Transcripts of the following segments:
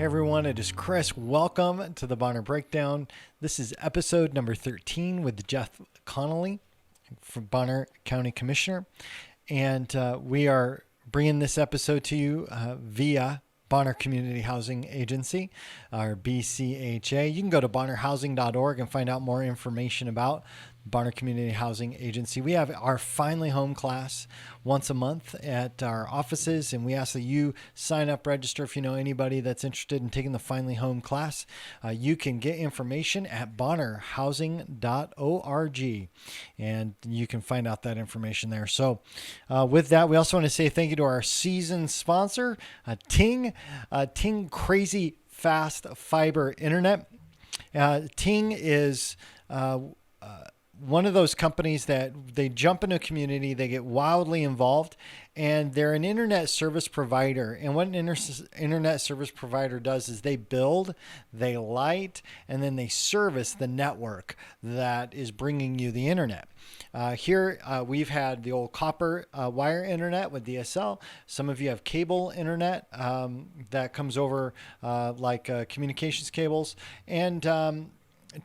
everyone, it is Chris. Welcome to the Bonner Breakdown. This is episode number 13 with Jeff Connolly from Bonner County Commissioner. And we are bringing this episode to you via Bonner Community Housing Agency, or BCHA. You can go to bonnerhousing.org and find out more information about Bonner Community Housing Agency. We have our Finally Home class once a month at our offices, and we ask that you sign up, register if you know anybody that's interested in taking the Finally Home class. You can get information at bonnerhousing.org, and you can find out that information there. So with that, we also want to say thank you to our season sponsor, Ting. Ting Crazy Fast Fiber Internet. Ting is one of those companies that they jump into a community, they get wildly involved, and they're an internet service provider. And what an internet service provider does is they build, they light, and then they service the network that is bringing you the internet. Here, we've had the old copper wire internet with DSL. Some of you have cable internet that comes over like communications cables. And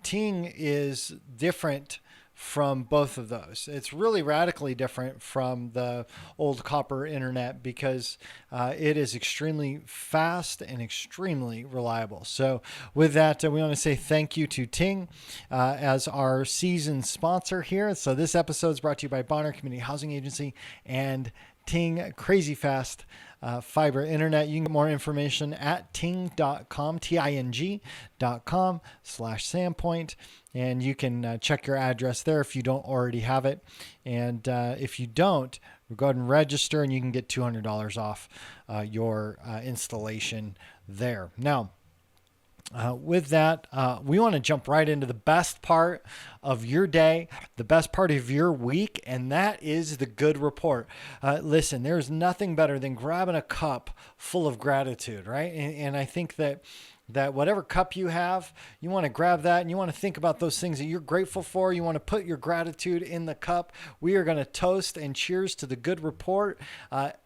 Ting is different from both of those. It's really radically different from the old copper internet because it is extremely fast and extremely reliable. So with that, we want to say thank you to Ting as our season sponsor here. So this episode is brought to you by Bonner Community Housing Agency and Ting Crazy Fast Fiber Internet. You can get more information at ting.com, ting.com/Sandpoint. And you can check your address there if you don't already have it. And if you don't, go ahead and register and you can get $200 off your installation there. Now, with that, we want to jump right into the best part of your day, the best part of your week, and that is the good report. Listen, there's nothing better than grabbing a cup full of gratitude, right? And I think that whatever cup you have, you want to grab that and you want to think about those things that you're grateful for. You want to put your gratitude in the cup. We are going to toast and cheers to the good report.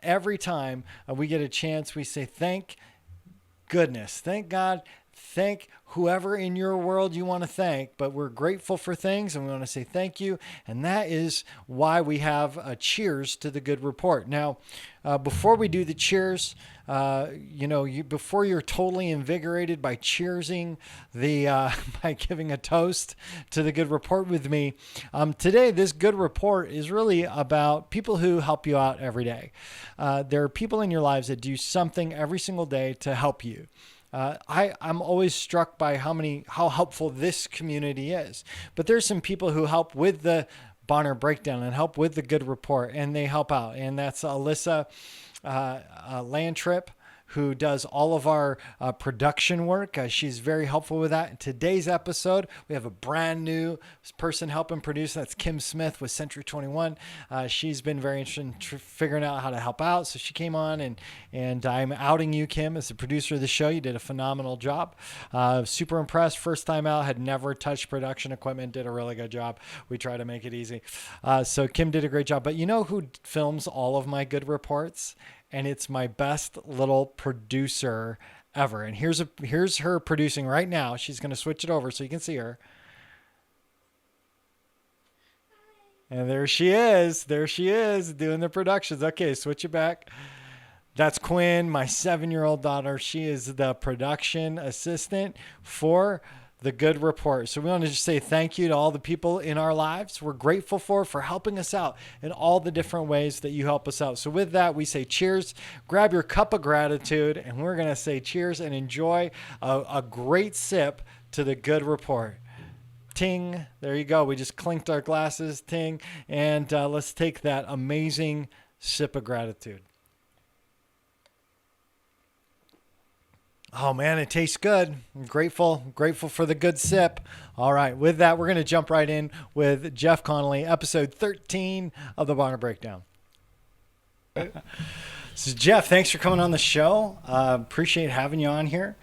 Every time we get a chance, we say, thank goodness, thank God, thank whoever in your world you want to thank, but we're grateful for things and we want to say thank you. And that is why we have a cheers to the good report. Now, before we do the cheers, before you're totally invigorated by cheersing by giving a toast to the good report with me, today this good report is really about people who help you out every day. There are people in your lives that do something every single day to help you. I'm always struck by how helpful this community is. But there's some people who help with the Bonner Breakdown and help with the good report, and they help out. And that's Alyssa Landtrip, who does all of our production work. She's very helpful with that. In today's episode, we have a brand new person helping produce. That's Kim Smith with Century 21. She's been very interested in figuring out how to help out. So she came on, and I'm outing you, Kim, as the producer of the show. You did a phenomenal job. Super impressed. First time out, had never touched production equipment, did a really good job. We try to make it easy. So Kim did a great job. But you know who films all of my good reports? And it's my best little producer ever. And here's her producing right now. She's going to switch it over so you can see her. And there she is. There she is doing the productions. Okay, switch it back. That's Quinn, my 7-year-old daughter. She is the production assistant for the good report. So we want to just say thank you to all the people in our lives we're grateful for helping us out in all the different ways that you help us out. So with that, we say cheers, grab your cup of gratitude, and we're going to say cheers and enjoy a great sip to the good report. Ting, there you go. We just clinked our glasses, ting, and let's take that amazing sip of gratitude. Oh man, it tastes good. I'm grateful for the good sip. All right, with that, we're going to jump right in with Jeff Connolly, episode 13 of the Bonner Breakdown. So Jeff, thanks for coming on the show. Appreciate having you on here.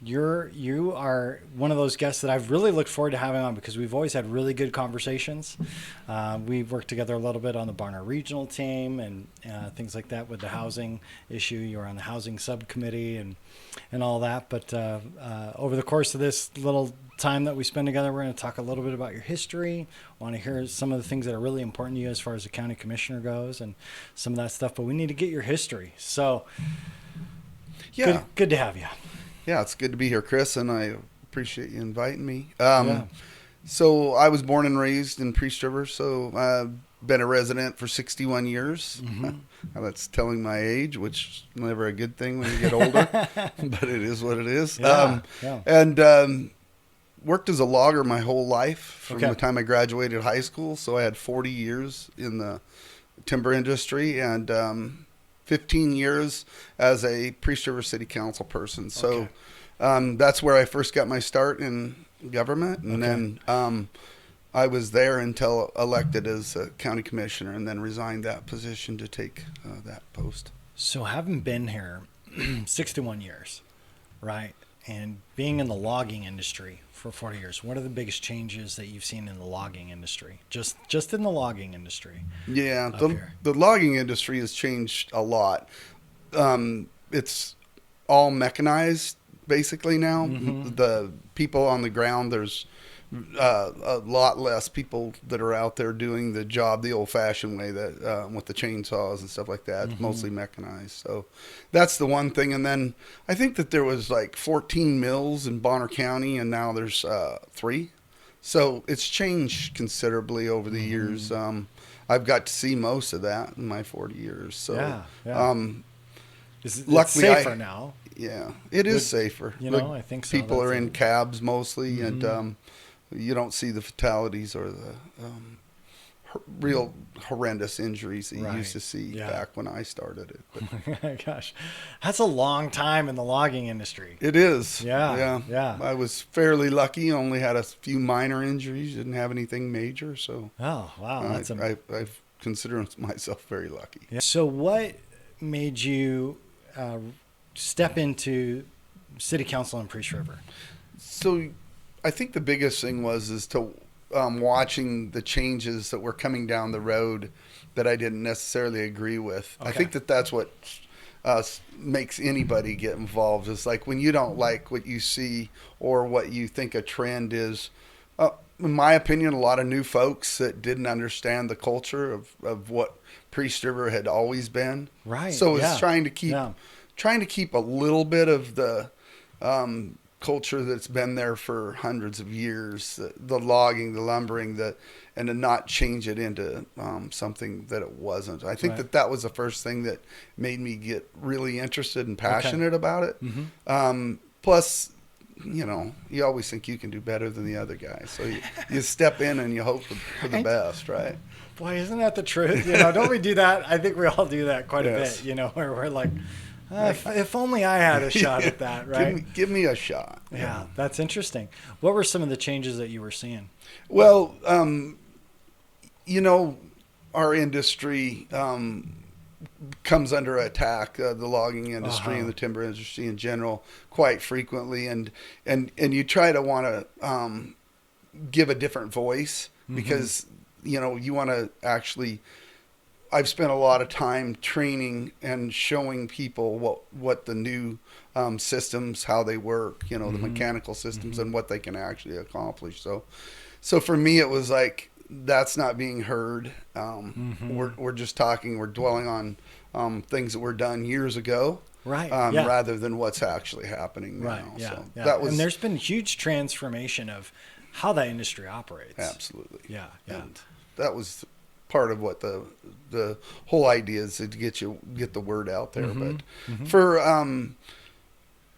You are one of those guests that I've really looked forward to having on because we've always had really good conversations. We've worked together a little bit on the Barnard Regional team and things like that with the housing issue. You were on the housing subcommittee and all that. But over the course of this little time that we spend together, we're going to talk a little bit about your history. I want to hear some of the things that are really important to you as far as the county commissioner goes and some of that stuff. But we need to get your history. So Yeah. good to have you. Yeah, it's good to be here, Chris, and I appreciate you inviting me. So I was born and raised in Priest River, so I've been a resident for 61 years. Now that's telling my age, which is never a good thing when you get older, but it is what it is. And worked as a logger my whole life from the time I graduated high school, so I had 40 years in the timber industry and 15 years as a Priest River City Council person. So that's where I first got my start in government. And then I was there until elected as a county commissioner and then resigned that position to take that post. So having been here 61 years, right, and being in the logging industry for 40 years, what are the biggest changes that you've seen in the logging industry? Just in the logging industry. Yeah, the logging industry has changed a lot. It's all mechanized basically now. The people on the ground, there's a lot less people that are out there doing the job the old-fashioned way, that with the chainsaws and stuff like that. It's mostly mechanized. So that's the one thing. And then I think that there was like 14 mills in Bonner County, and now there's 3. So it's changed considerably over the years. I've got to see most of that in my 40 years. So it's safer now. Yeah, it is safer. I think so. People are in cabs mostly, and you don't see the fatalities or the real horrendous injuries that you used to see back when I started it. But gosh, that's a long time in the logging industry. It is. Yeah. I was fairly lucky. Only had a few minor injuries. Didn't have anything major. So. Oh wow, I consider myself very lucky. Yeah. So what made you step into city council in Priest River? So I think the biggest thing was to watching the changes that were coming down the road that I didn't necessarily agree with. I think that's what makes anybody get involved. Is like when you don't like what you see or what you think a trend is. In my opinion, a lot of new folks that didn't understand the culture of what Priest River had always been. Right. So it's trying to keep a little bit of the culture that's been there for hundreds of years, the logging, the lumbering, and to not change it into something that it wasn't. I think that was the first thing that made me get really interested and passionate about it. Plus, you always think you can do better than the other guy. So you step in and you hope for the best, right? Boy, isn't that the truth? Don't we do that? I think we all do that quite a bit, where we're like, if only I had a shot at that, right? Give me a shot. Yeah, that's interesting. What were some of the changes that you were seeing? Well, our industry comes under attack, the logging industry and the timber industry in general, quite frequently, and you try to want to give a different voice because you want to actually. I've spent a lot of time training and showing people what the new systems, how they work, the mechanical systems and what they can actually accomplish. So for me, it was like, that's not being heard. We're just talking, we're dwelling on things that were done years ago. Right. Rather than what's actually happening now. Right. Yeah. So that was, and there's been huge transformation of how that industry operates. Absolutely. Yeah. And that was part of what the whole idea is, to get the word out there. But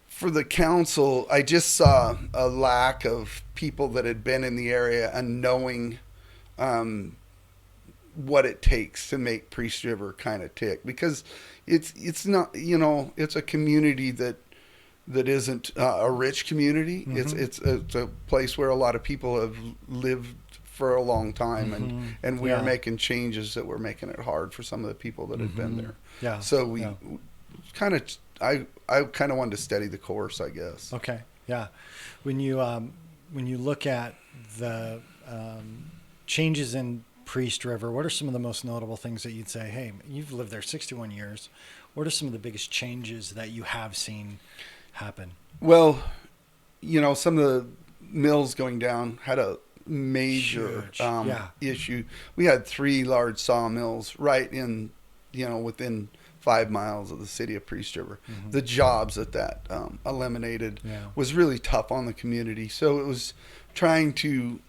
for the council, I just saw a lack of people that had been in the area and knowing what it takes to make Priest River kind of tick, because it's not, it's a community that isn't a rich community. It's a place where a lot of people have lived for a long time, and we are making changes that were making it hard for some of the people that had been there. Yeah. So kind of I kind of wanted to steady the course, I guess. Okay. Yeah. When you look at the changes in Priest River, what are some of the most notable things that you'd say, hey, you've lived there 61 years. What are some of the biggest changes that you have seen happen? Well, some of the mills going down had a major Huge. Yeah. issue. We had 3 large sawmills right in, within 5 miles of the city of Priest River. Mm-hmm. The jobs that eliminated was really tough on the community. So it was trying to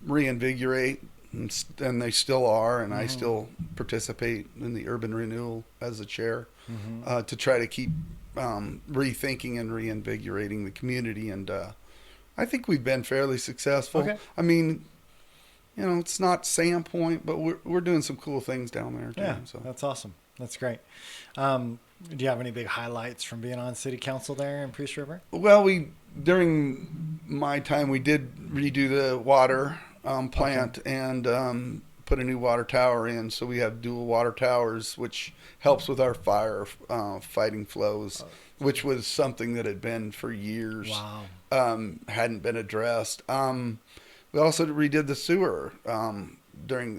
reinvigorate, and they still are, and I still participate in the urban renewal as a chair to try to keep rethinking and reinvigorating the community. And I think we've been fairly successful. Okay. I mean, it's not Sandpoint, but we're doing some cool things down there too. Yeah, So that's awesome. That's great. Do you have any big highlights from being on city council there in Priest River? Well, during my time, we did redo the water plant and put a new water tower in. So we have dual water towers, which helps with our fire fighting flows, which was something that had been for years. Wow. Hadn't been addressed. We also redid the sewer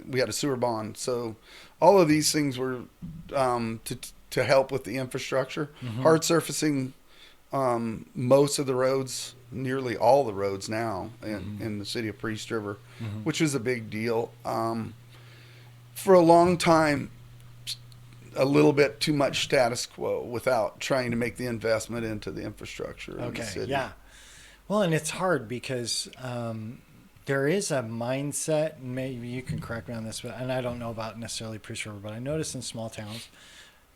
we had a sewer bond. So all of these things were to help with the infrastructure. Hard surfacing most of the roads, nearly all the roads now in the city of Priest River, which was a big deal. For a long time, a little bit too much status quo without trying to make the investment into the infrastructure in the city. Yeah. Well, and it's hard because there is a mindset, and maybe you can correct me on this, and I don't know about necessarily Priest River, but I notice in small towns,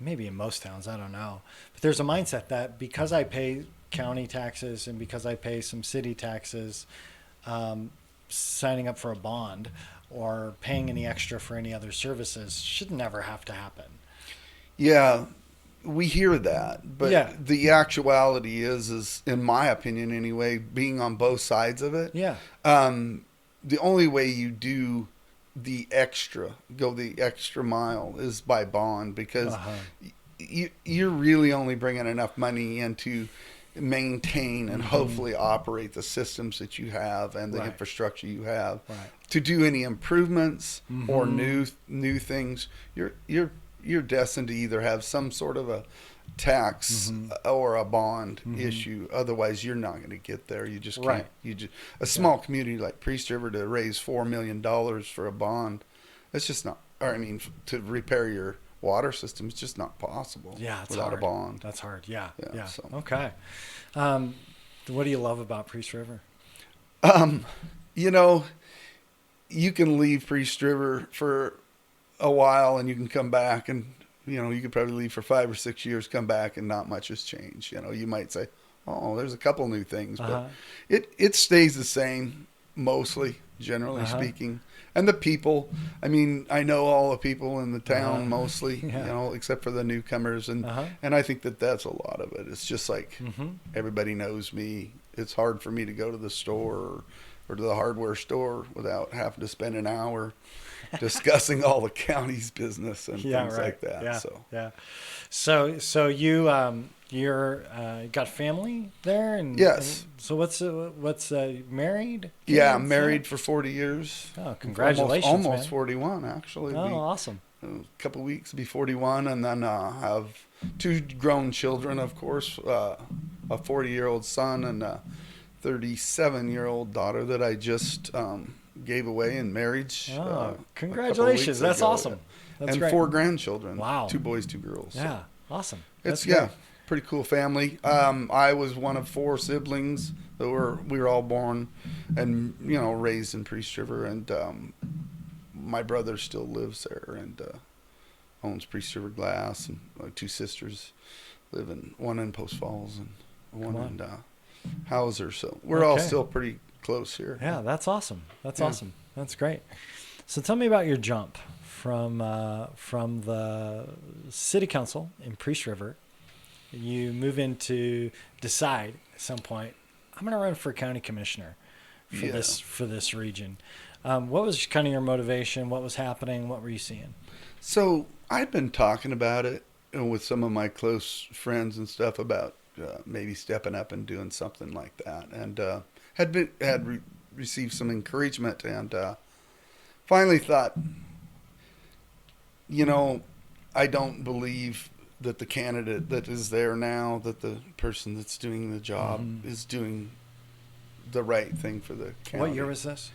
maybe in most towns, I don't know, but there's a mindset that because I pay county taxes and because I pay some city taxes, signing up for a bond or paying any extra for any other services should never have to happen. Yeah, we hear that, but the actuality is in my opinion anyway, being on both sides of it. Yeah. The only way you do go the extra mile is by bond, because you're really only bringing enough money in to maintain and hopefully operate the systems that you have and the infrastructure you have. To do any improvements or new things, you're destined to either have some sort of a tax or a bond issue. Otherwise, you're not going to get there. You just can't. A small community like Priest River to raise $4 million for a bond, it's just not. Or I mean, to repair your water system, it's just not possible. Yeah, it's without hard. a bond. That's hard. Yeah. So. Okay. What do you love about Priest River? You can leave Priest River for a while and you can come back, and you could probably leave for 5 or 6 years, come back, and not much has changed. You might say, oh, there's a couple new things, but it stays the same mostly, generally speaking. And the people, I mean, I know all the people in the town mostly, except for the newcomers, and I think that's a lot of it. It's just like everybody knows me. It's hard for me to go to the store or to the hardware store without having to spend an hour discussing all the county's business and things like that. So you're got family there, and yes. And so what's married? Yeah, I'm married for 40 years. Oh, congratulations! Almost man. 41 actually. Oh, awesome. A couple of weeks to be 41, and then have 2 grown children, of course, a 40-year-old son and a 37-year-old daughter that I just gave away in marriage. Congratulations! That's awesome. That's and great. 4 grandchildren. Wow. 2 boys, 2 girls. Yeah, So. awesome. It's pretty cool family. I was one of 4 siblings that we were all born and raised in Priest River, and my brother still lives there and owns Priest River Glass, and my 2 sisters live one in Post Falls and one in Hauser. So we're all still pretty close here. Yeah, that's awesome. That's awesome. That's great. So tell me about your jump from the city council in Priest River. You move into decide at some point, I'm going to run for county commissioner for this region. What was kind of your motivation? What was happening? What were you seeing? So I'd been talking about it with some of my close friends and stuff about maybe stepping up and doing something like that, and received some encouragement, and finally thought, you know, I don't believe that the candidate that is there now, that the person that's doing the job is doing the right thing for the county. What year was this?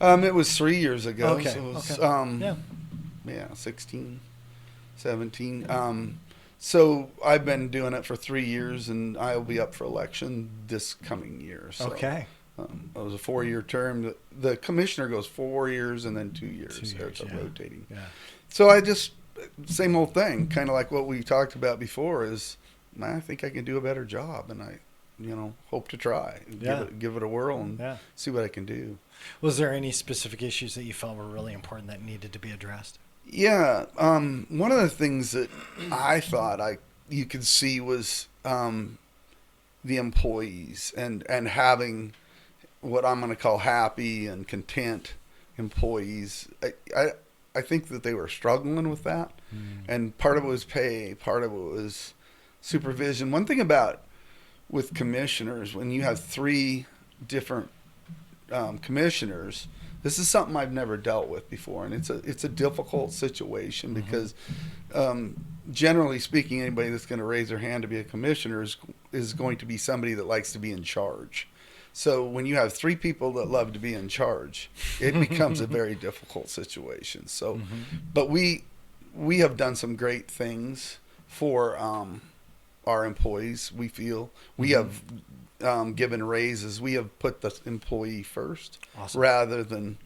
It was 3 years ago. Okay. So it was, Yeah. yeah, 16, 17. So I've been doing it for 3 years, and I'll be up for election this coming year. So, Okay. it was a 4-year term. The commissioner goes 4 years and then 2 years. 2 years, It's a yeah. rotating. Yeah. So I just, same old thing, kind of like what we talked about before, is I think I can do a better job, and I, hope to try. Yeah. Give it a whirl and Yeah. see what I can do. Was there any specific issues that you felt were really important that needed to be addressed? Yeah, one of the things that I thought you could see was the employees and having what I'm going to call happy and content employees. I think that they were struggling with that, and part of it was pay, part of it was supervision. One thing about with commissioners, when you have 3 different commissioners, this is something I've never dealt with before, and it's a difficult situation because generally speaking, anybody that's going to raise their hand to be a commissioner is going to be somebody that likes to be in charge. So when you have 3 people that love to be in charge, it becomes a very difficult situation. So, but we have done some great things for our employees. We feel we have given raises. We have put the employee first, Awesome. rather than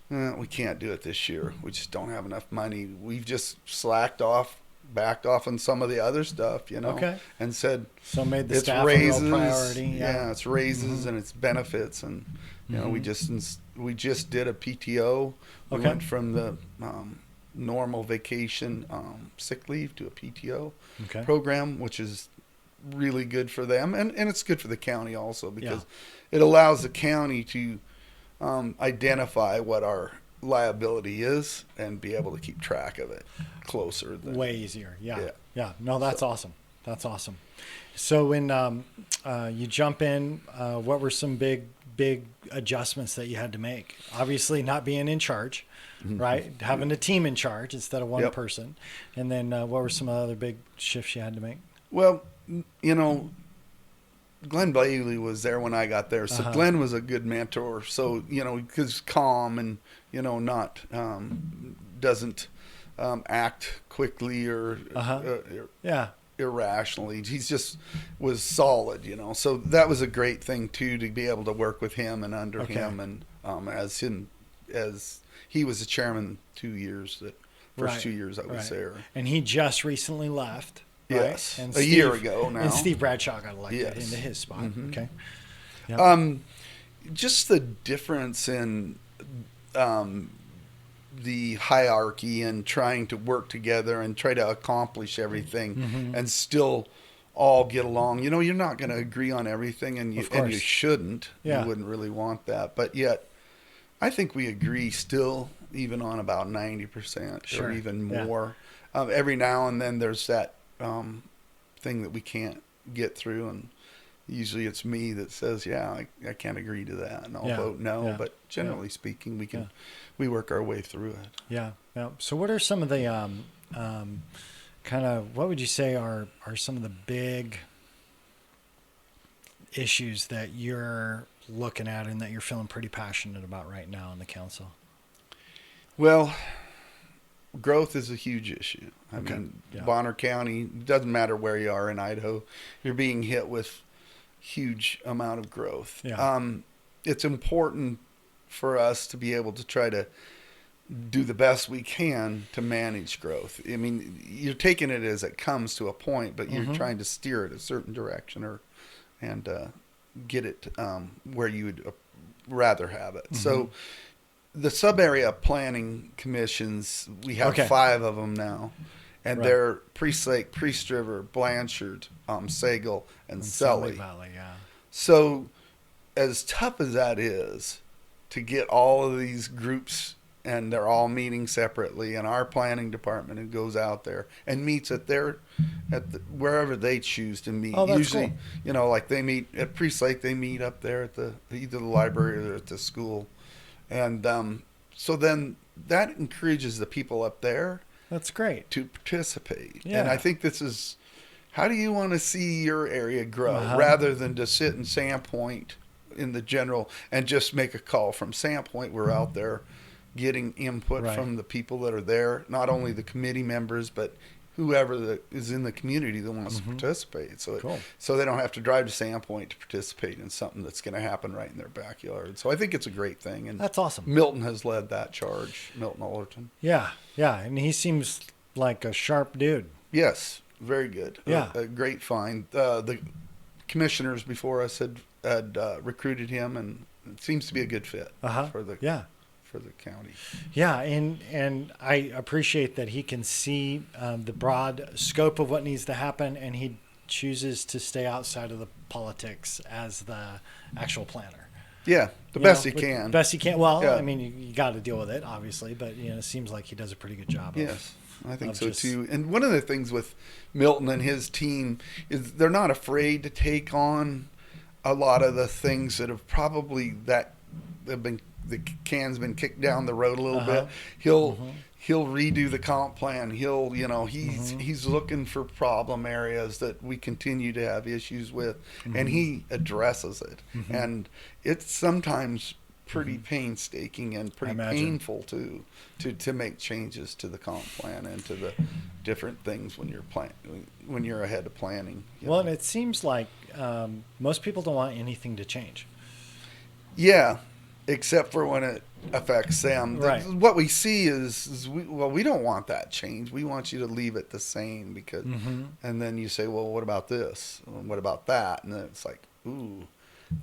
we can't do it this year. We just don't have enough money. We've just backed off on some of the other stuff, Okay. and said So made the it's staff raises. a real priority. Yeah, it's raises and it's benefits, and we just did a PTO. We Okay. went from the normal vacation sick leave to a PTO Okay. program, which is really good for them, and it's good for the county also, because it allows the county to identify what our liability is and be able to keep track of it closer than Way easier. Yeah. Yeah. Yeah. No, that's awesome. That's awesome. So when you jump in, what were some big adjustments that you had to make? Obviously, not being in charge, right? Having a team in charge instead of one Yep. person. And then what were some other big shifts you had to make? Well, Glenn Bailey was there when I got there, so Glenn was a good mentor. So because calm and not doesn't act quickly or Yeah. irrationally. He's just was solid, So that was a great thing too, to be able to work with him and under him, and as he was the chairman 2 years, the first Right. 2 years I was there. And he just recently left. Yes, Right? And a year ago now. And Steve Bradshaw got elected Yes. into his spot. Okay. Just the difference in the hierarchy and trying to work together and try to accomplish everything and still all get along. You're not going to agree on everything, and you shouldn't. Yeah. You wouldn't really want that. But yet, I think we agree still, even on about 90% Sure. or even Yeah. more. Every now and then there's that thing that we can't get through, and usually it's me that says, I can't agree to that, and I'll vote no. Yeah. But generally speaking, we work our way through it. Yeah. Yeah. So what are some of the kind of, what would you say are some of the big issues that you're looking at and that you're feeling pretty passionate about right now in the council? Well, growth is a huge issue. I Okay. mean, Yeah. Bonner County, doesn't matter where you are in Idaho, you're being hit with huge amount of growth. Yeah. It's important for us to be able to try to do the best we can to manage growth. I mean, you're taking it as it comes to a point, but you're trying to steer it a certain direction and get it where you would rather have it. So the sub-area planning commissions, we have 5 of them now, and they're Priest Lake, Priest River, Blanchard, Sagal, and Selly. Valley, yeah. So as tough as that is to get all of these groups and they're all meeting separately, and our planning department who goes out there and meets at wherever they choose to meet. Oh, that's Usually, cool. like they meet at Priest Lake, they meet up there at either the library or at the school, and so then that encourages the people up there That's great. to participate. Yeah. And I think this is, how do you want to see your area grow, Uh-huh. rather than to sit in Sandpoint in the general and just make a call from Sandpoint. We're out there getting input Right. from the people that are there, not only the committee members, but whoever that is in the community that wants to participate. Cool. So they don't have to drive to Sandpoint to participate in something that's going to happen right in their backyard. So I think it's a great thing. And That's awesome. Milton has led that charge, Milton Allerton. Yeah. Yeah. And he seems like a sharp dude. Yes, very good. Yeah. A great find. The commissioners before us had recruited him, and it seems to be a good fit for the county. Yeah, and I appreciate that he can see the broad scope of what needs to happen, and he chooses to stay outside of the politics as the actual planner. Yeah, the best he can. Best he can. Well, Yeah. I mean, you got to deal with it, obviously, but it seems like he does a pretty good job. Yes, I think of so just- too. And one of the things with Milton and his team is they're not afraid to take on a lot of the things that have probably have been, the can's been kicked down the road a little bit. He'll redo the comp plan. He's looking for problem areas that we continue to have issues with, and he addresses it. And it's sometimes pretty painstaking and pretty painful to make changes to the comp plan and to the different things when you're ahead of planning. Well, and it seems like most people don't want anything to change. Yeah, except for when it affects them. Right. What we see is we don't want that change. We want you to leave it the same because, and then you say, well, what about this? What about that? And then it's like, ooh,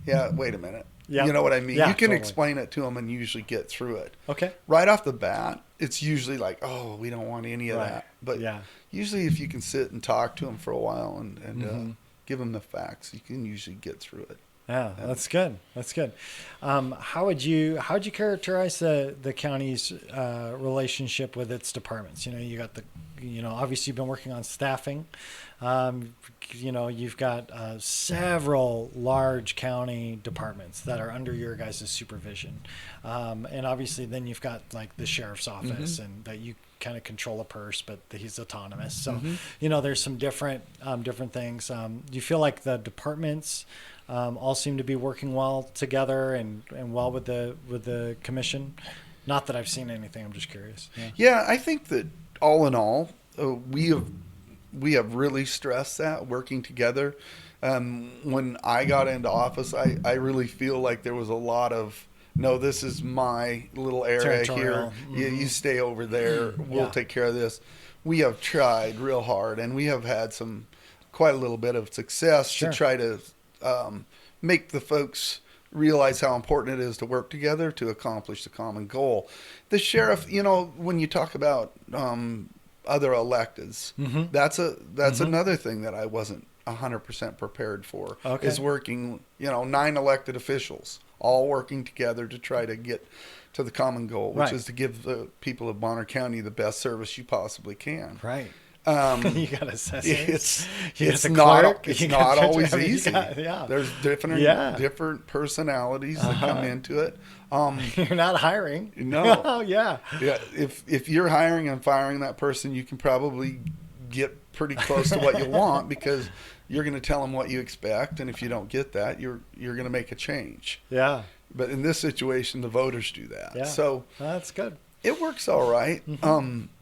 yeah, wait a minute. Yep. You know what I mean? Yeah, you can totally. explain it to them and usually get through it. Okay. Right off the bat, it's usually like, oh, we don't want any of Right. that. But Yeah. usually if you can sit and talk to them for a while and give them the facts, you can usually get through it. Yeah, that's good. That's good. How would you characterize the county's relationship with its departments? You got obviously you've been working on staffing. You've got several large county departments that are under your guys' supervision, and obviously then you've got like the sheriff's office, and that you kind of control a purse, but he's autonomous. So there's some different things. Do you feel like the departments all seem to be working well together and well with the commission? Not that I've seen anything. I'm just curious. Yeah, I think that all in all, we have really stressed that working together. When I got into office, I really feel like there was a lot of, no, this is my little area here. You stay over there. We'll take care of this. We have tried real hard, and we have had quite a little bit of success to try to make the folks realize how important it is to work together to accomplish the common goal. The sheriff, when you talk about other electeds, that's another thing that I wasn't 100% prepared for. Okay. Is working, 9 elected officials all working together to try to get to the common goal, which is to give the people of Bonner County the best service you possibly can. Right. You got assessments. It's not always easy. There's different personalities that come into it. You're not hiring. No. Oh, yeah. Yeah. If you're hiring and firing that person, you can probably get pretty close to what you want because you're going to tell them what you expect, and if you don't get that, you're going to make a change. Yeah. But in this situation, the voters do that. Yeah. So that's good. it works all right.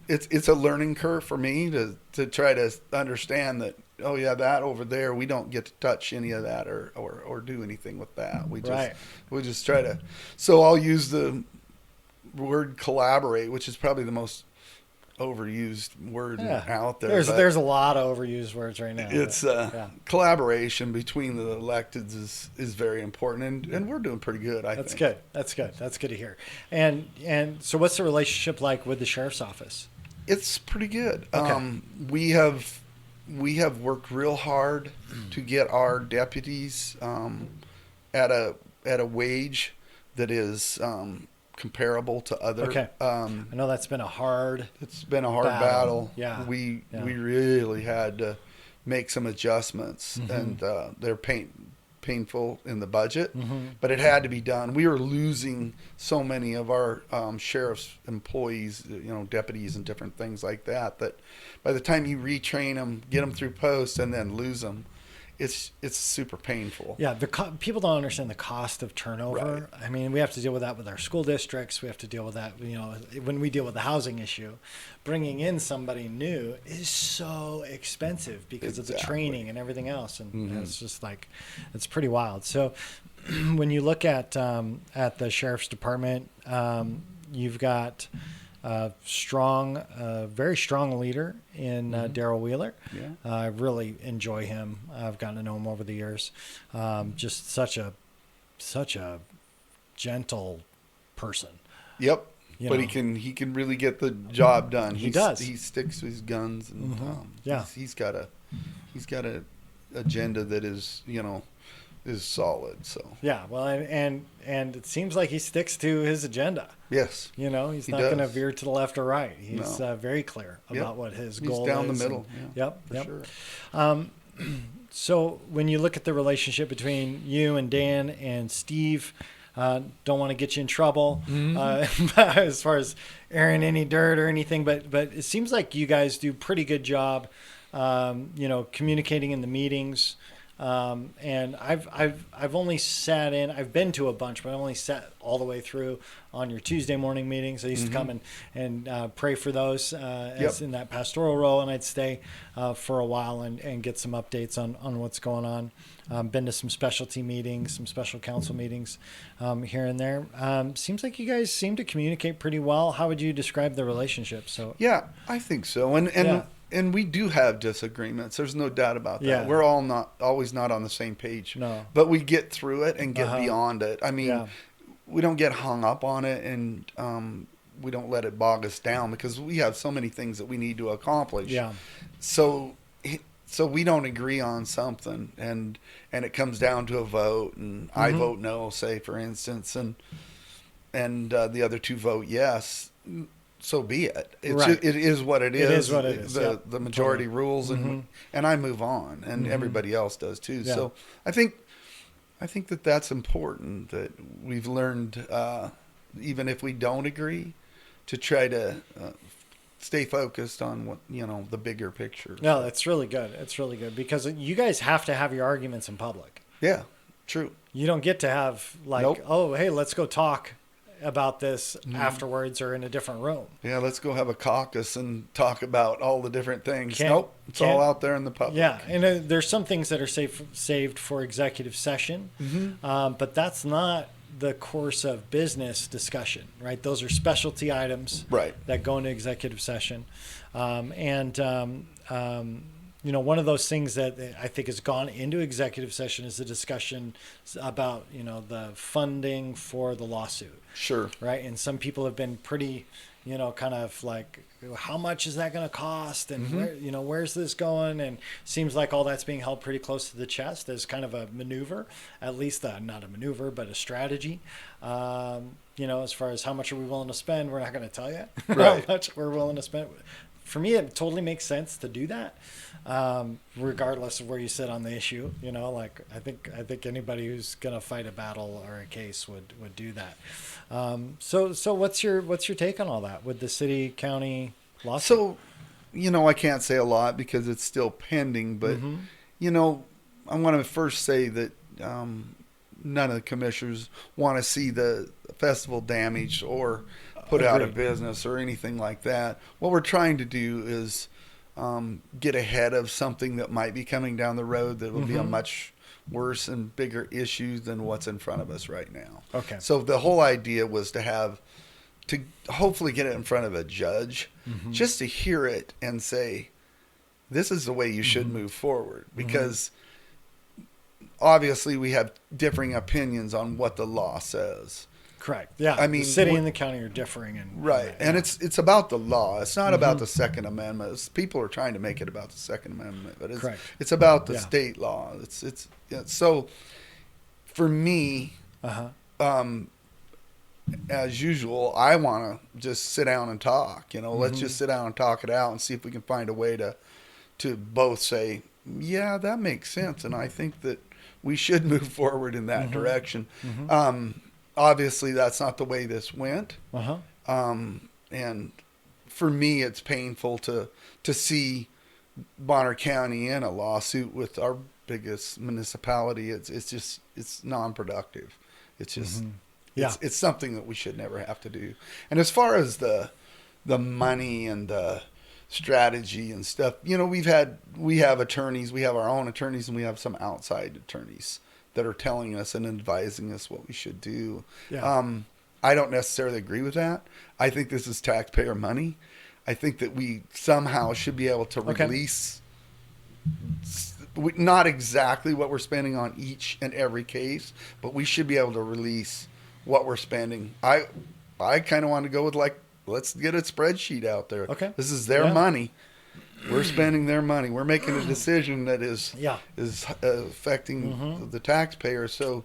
It's a learning curve for me to try to understand that, oh yeah, that over there, we don't get to touch any of that or do anything with that. We just try to. So I'll use the word collaborate, which is probably the most overused word out there. There's a lot of overused words right now. It's collaboration between the electeds is very important, and we're doing pretty good. I think That's good. That's good to hear. And so, what's the relationship like with the sheriff's office? It's pretty good. Okay. We have worked real hard to get our deputies at a wage that is comparable to other. Okay. I know that's been a hard. It's been a hard battle. Yeah. We really had to make some adjustments, and they're painful in the budget, but it had to be done. We were losing so many of our sheriff's employees, deputies and different things like that, that by the time you retrain them, get them through post, and then lose them, it's super painful. Yeah, people don't understand the cost of turnover. Right. I mean, we have to deal with that with our school districts. We have to deal with that, when we deal with the housing issue. Bringing in somebody new is so expensive because of the training and everything else, and it's just like, it's pretty wild. So, when you look at the sheriff's department, you've got very strong leader in Daryl Wheeler. Yeah. I really enjoy him. I've gotten to know him over the years. Just such a gentle person. Yep. But he can really get the job done. He does. He sticks to his guns, and he's got a agenda that is solid. So yeah, well, and it seems like he sticks to his agenda. Yes, he's not going to veer to the left or right. He's very clear about what his goal is. He's down the middle. Yep. Sure. So when you look at the relationship between you and Dan and Steve, don't want to get you in trouble as far as airing any dirt or anything, but it seems like you guys do a pretty good job, communicating in the meetings. And I've only sat in. I've been to a bunch, but I've only sat all the way through on your Tuesday morning meetings. I used to come and pray for those as in that pastoral role, and I'd stay for a while and get some updates on what's going on. Been to some specialty meetings, some special counsel meetings here and there. Seems like you guys seem to communicate pretty well. How would you describe the relationship? So yeah, I think so. And we do have disagreements. There's no doubt about that. Yeah. We're all always not on the same page. No. But we get through it and get beyond it. I mean, we don't get hung up on it, and we don't let it bog us down, because we have so many things that we need to accomplish. Yeah. So we don't agree on something, and it comes down to a vote, and I vote no, say, for instance, and the other two vote yes. So be it. It is what it is. It is what it is. The majority rules, and I move on, and everybody else does too. Yeah. So I think that's important, that we've learned, even if we don't agree, to try to stay focused on what the bigger picture. No, that's really good. It's really good, because you guys have to have your arguments in public. Yeah, true. You don't get to have oh, hey, let's go talk about this afterwards or in a different room. Yeah, let's go have a caucus and talk about all the different things. It's all out there in the public. Yeah, and there's some things that are saved for executive session, but that's not the course of business discussion, right? Those are specialty items that go into executive session. One of those things that I think has gone into executive session is the discussion about, the funding for the lawsuit. Sure. Right. And some people have been pretty, kind of like, how much is that going to cost? And where's this going? And seems like all that's being held pretty close to the chest as kind of a maneuver, at least not a maneuver, but a strategy. As far as how much are we willing to spend, we're not going to tell you how much we're willing to spend. For me, it totally makes sense to do that, regardless of where you sit on the issue. I think anybody who's gonna fight a battle or a case would do that. So what's your take on all that with the city county lawsuit? So, I can't say a lot because it's still pending, but I want to first say that none of the commissioners want to see the festival damaged or put out of business or anything like that. What we're trying to do is get ahead of something that might be coming down the road that will be a much worse and bigger issue than what's in front of us right now. Okay. So the whole idea was to hopefully get it in front of a judge, just to hear it and say, this is the way you should move forward, because obviously we have differing opinions on what the law says. Correct. Yeah. I mean, the city and the county are differing, and it's about the law. It's not about the Second Amendment. People are trying to make it about the Second Amendment, but it's about the state law. So for me, as usual, I want to just sit down and talk. Let's just sit down and talk it out and see if we can find a way to both say, yeah, that makes sense, and I think that we should move forward in that direction. Obviously, that's not the way this went, and for me, it's painful to see Bonner County in a lawsuit with our biggest municipality. It's non-productive. It's just it's something that we should never have to do. And as far as the money and the strategy and stuff, we have attorneys, we have our own attorneys, and we have some outside attorneys that are telling us and advising us what we should do. I don't necessarily agree with that. I think this is taxpayer money. I think that we somehow should be able to release not exactly what we're spending on each and every case, but we should be able to release what we're spending. I kind of want to go with let's get a spreadsheet out there. Okay. This is their money. We're spending their money. We're making a decision that is affecting the taxpayer. So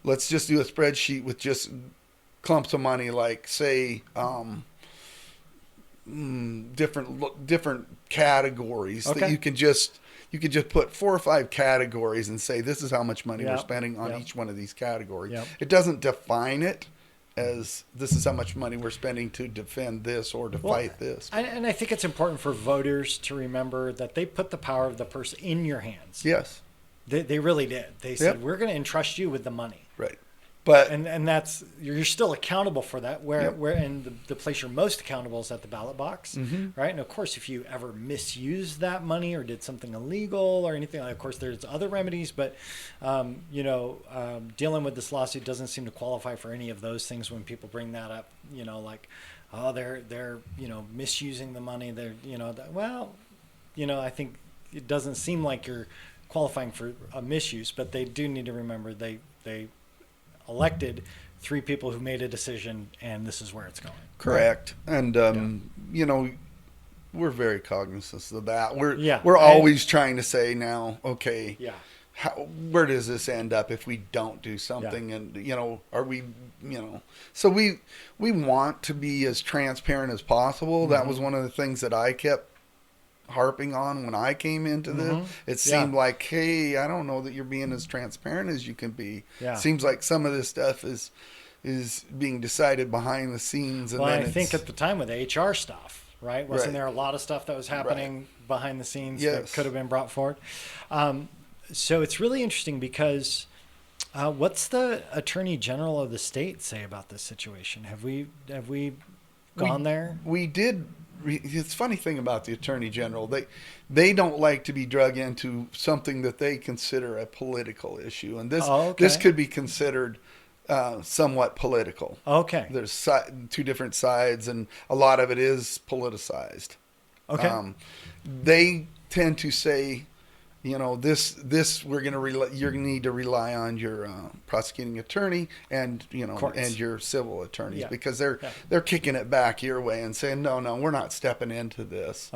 let's just do a spreadsheet with just clumps of money, like say different categories that you can just put 4 or 5 categories and say this is how much money we're spending on each one of these categories. It doesn't define it as this is how much money we're spending to defend this or to fight this. And I think it's important for voters to remember that they put the power of the purse in your hands. Yes. They really did. They said, we're going to entrust you with the money. Right. But and that's, you're still accountable for that. And the place you're most accountable is at the ballot box, right? And of course, if you ever misused that money or did something illegal or anything, of course, there's other remedies. But dealing with this lawsuit doesn't seem to qualify for any of those things when people bring that up. They're misusing the money. I think it doesn't seem like you're qualifying for a misuse, but they do need to remember they elected 3 people who made a decision, and this is where it's going. Correct. Right? And we're very cognizant of that. We're always trying to say now, okay, where does this end up if we don't do something? And are we, so we want to be as transparent as possible. That was one of the things that I kept harping on when I came into this. It seemed like, hey, I don't know that you're being as transparent as you can be. Seems like some of this stuff is being decided behind the scenes. And I think at the time with the HR stuff, right? Wasn't there a lot of stuff that was happening behind the scenes that could have been brought forward? So it's really interesting because what's the Attorney General of the state say about this situation? Have we gone there? We did. It's a funny thing about the Attorney General. They don't like to be drug into something that they consider a political issue. And this could be considered somewhat political. Okay. There's 2 different sides, and a lot of it is politicized. Okay. They tend to say, this you're going to need to rely on your prosecuting attorney and and your civil attorneys because they're kicking it back your way and saying no, we're not stepping into this.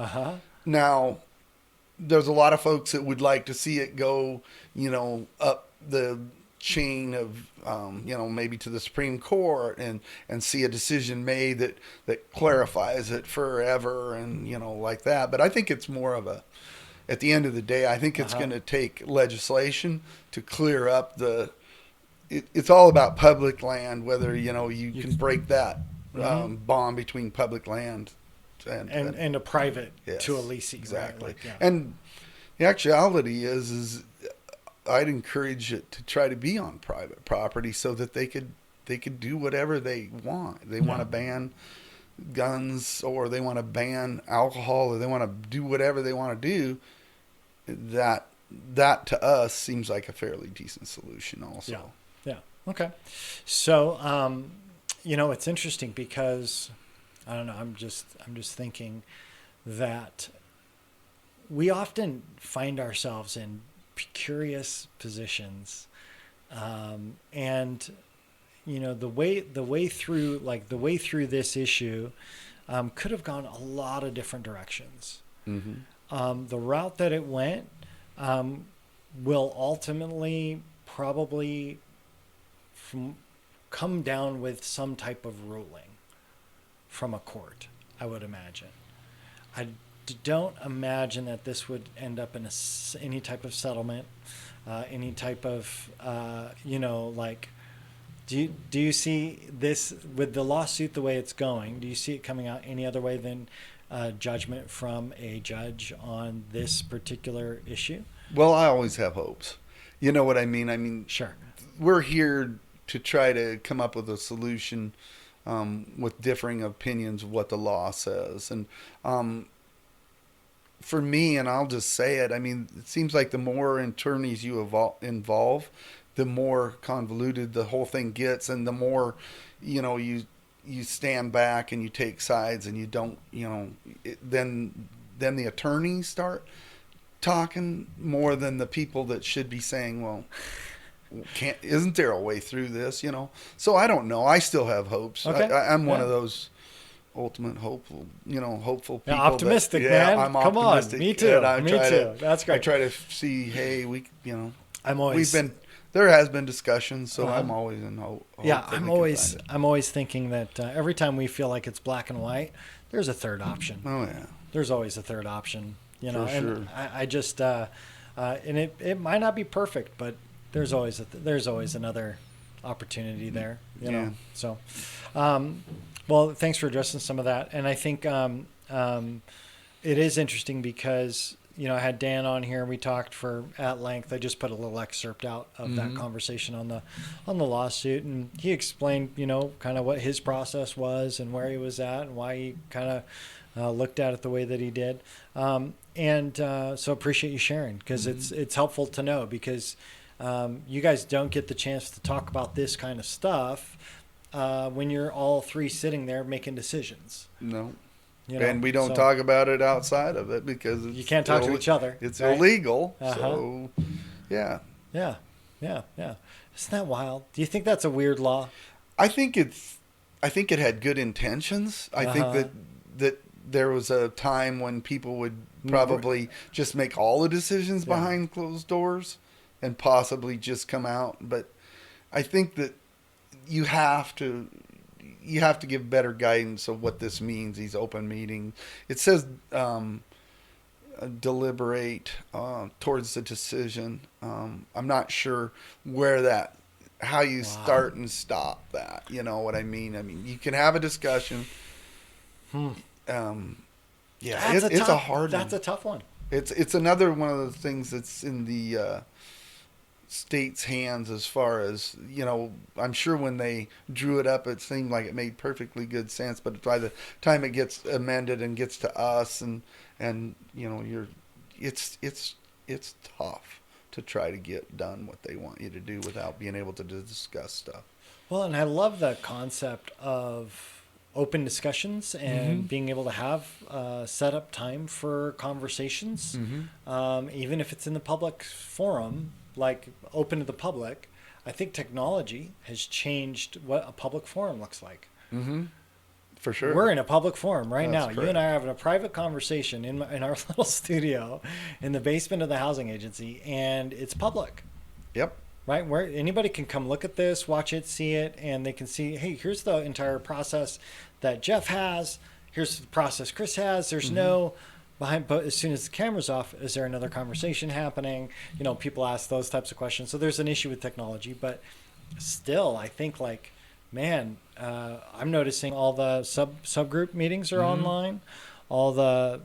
Now, there's a lot of folks that would like to see it go up the chain of maybe to the Supreme Court and see a decision made that clarifies it forever and like that. But I think it's more of a, at the end of the day, I think it's going to take legislation to clear up it's all about public land, whether, you can break that bond between public land and a private to a leasing. Exactly. Right? And the actuality is I'd encourage it to try to be on private property so that they could do whatever they want. They want to ban guns, or they want to ban alcohol, or they want to do whatever they want to do. That to us seems like a fairly decent solution also. Yeah. Okay. So, it's interesting because I don't know, I'm just thinking that we often find ourselves in curious positions. And the way through this issue could have gone a lot of different directions. The route that it went will ultimately probably, from come down with some type of ruling from a court, I would imagine. I don't imagine that this would end up in any type of settlement, any type of, like, do you see this with the lawsuit the way it's going? Do you see it coming out any other way than judgment from a judge on this particular issue? Well, I always have hopes. You know what I mean? I mean, Sure. we're here to try to come up with a solution with differing opinions of what the law says. And for me, and I'll just say it, I mean, it seems like the more attorneys you involve, the more convoluted the whole thing gets, and the more, you stand back and you take sides, and you don't, then the attorneys start talking more than the people that should be saying, well, isn't there a way through this, So I don't know. I still have hopes. Okay. I'm one of those ultimate hopeful people. Yeah, optimistic, man. I'm Come optimistic. on. Me too. Me too. That's great. I try to see, hey, I'm there has been discussions, so I'm always in hope. Yeah, I'm always thinking that every time we feel like it's black and white, there's a third option. Oh yeah. There's always a third option, For and sure. I just and it might not be perfect, but there's always another opportunity there, Yeah. So, well, thanks for addressing some of that, and I think it is interesting because I had Dan on here and we talked at length. I just put a little excerpt out of that conversation on the lawsuit, and he explained kind of what his process was and where he was at and why he kind of looked at it the way that he did. So appreciate you sharing, because it's helpful to know, because you guys don't get the chance to talk about this kind of stuff when you're all three sitting there making decisions. No. And we don't talk about it outside of it because you can't talk to each other. It's right? illegal. So, yeah. Yeah. Isn't that wild? Do you think that's a weird law? I think it had good intentions. I think that there was a time when people would probably just make all the decisions behind closed doors and possibly just come out. But I think that you have to give better guidance of what this means, these open meetings. It says deliberate towards the decision. I'm not sure how you start and stop that. You know what I mean? I mean, you can have a discussion. It's a hard one. That's a tough one. It's another one of the things that's in the state's hands, as far as I'm sure when they drew it up it seemed like it made perfectly good sense, but by the time it gets amended and gets to us and it's tough to try to get done what they want you to do without being able to discuss stuff. Well, and I love the concept of open discussions and being able to have set up time for conversations, even if it's in the public forum, like open to the public. I think technology has changed what a public forum looks like. For sure. We're in a public forum right now. Correct. You and I are having a private conversation in our little studio in the basement of the housing agency, and it's public. Yep. Right? Where anybody can come look at this, watch it, see it, and they can see, hey, here's the entire process that Jeff has. Here's the process Chris has. There's no behind, but as soon as the camera's off, is there another conversation happening? People ask those types of questions. So there's an issue with technology, but still, I think man, I'm noticing all the subgroup meetings are online. All the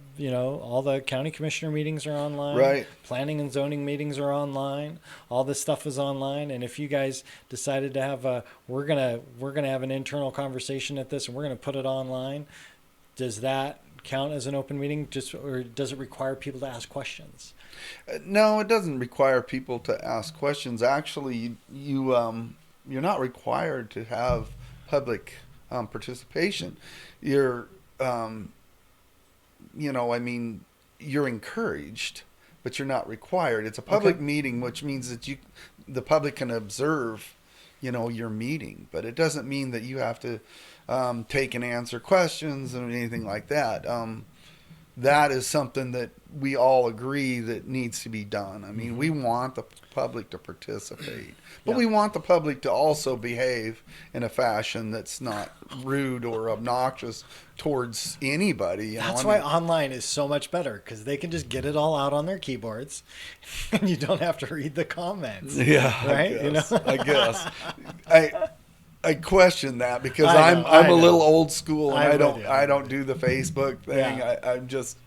county commissioner meetings are online. Right. Planning and zoning meetings are online. All this stuff is online. And if you guys decided to have we're gonna have an internal conversation at this, and we're gonna put it online, does that count as an open meeting? Or does it require people to ask questions? No, it doesn't require people to ask questions. Actually, you're not required to have public participation. You're you're encouraged, but you're not required. It's a public meeting, which means that the public can observe, your meeting, but it doesn't mean that you have to take and answer questions or anything like that. that is something that we all agree that needs to be done. I mean, we want the public to participate, but Yeah. we want the public to also behave in a fashion that's not rude or obnoxious towards anybody. You know? That's I why mean, online is so much better, because they can just get it all out on their keyboards, and you don't have to read the comments. yeah, Right? I guess. I question that because I I'm know, I a little know. old school and I'm with you, I I'm don't with do the Facebook thing. Yeah. I'm just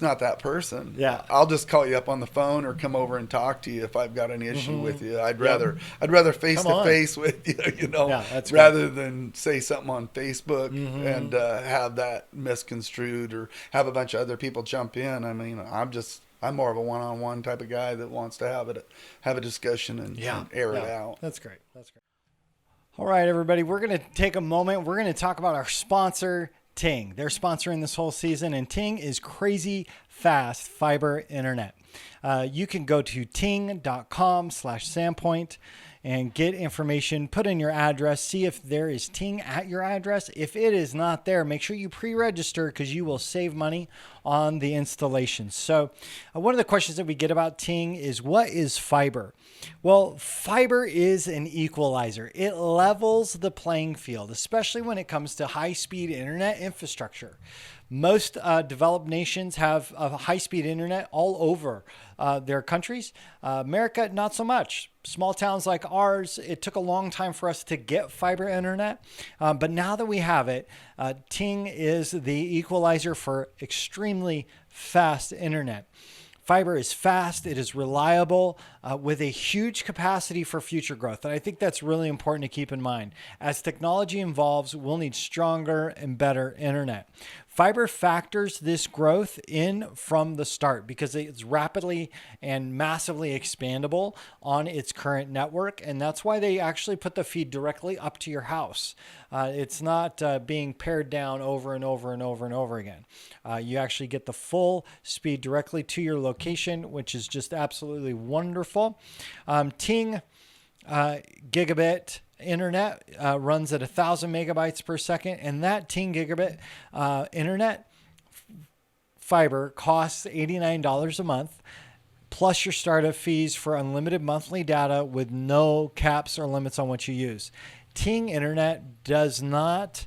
not that person. Yeah. I'll just call you up on the phone or come over and talk to you if I've got an issue with you. I'd Yep. rather face Come to on. face with you, Yeah, that's rather than say something on Facebook Mm-hmm. and have that misconstrued or have a bunch of other people jump in. I mean, I'm more of a one-on-one type of guy that wants to have a discussion and air it out. That's great. That's great. All right, everybody, we're going to take a moment. We're going to talk about our sponsor, Ting. They're sponsoring this whole season, and Ting is crazy fast fiber internet. You can go to ting.com/Sandpoint and get information, put in your address, see if there is Ting at your address. If it is not there, make sure you pre-register, because you will save money on the installation. So one of the questions that we get about Ting is, what is fiber? Well, fiber is an equalizer. It levels the playing field, especially when it comes to high-speed internet infrastructure. Most developed nations have high-speed internet all over their countries. America, not so much. Small towns like ours, it took a long time for us to get fiber internet. But now that we have it, Ting is the equalizer for extremely fast internet. Fiber is fast, it is reliable, with a huge capacity for future growth. And I think that's really important to keep in mind. As technology evolves, we'll need stronger and better internet. Fiber factors this growth in from the start because it's rapidly and massively expandable on its current network. And that's why they actually put the feed directly up to your house. It's not being pared down over and over and over and over again. You actually get the full speed directly to your location, which is just absolutely wonderful. Ting gigabit internet runs at 1,000 megabytes per second, and that Ting gigabit internet fiber costs $89 a month, plus your startup fees for unlimited monthly data with no caps or limits on what you use. Ting internet does not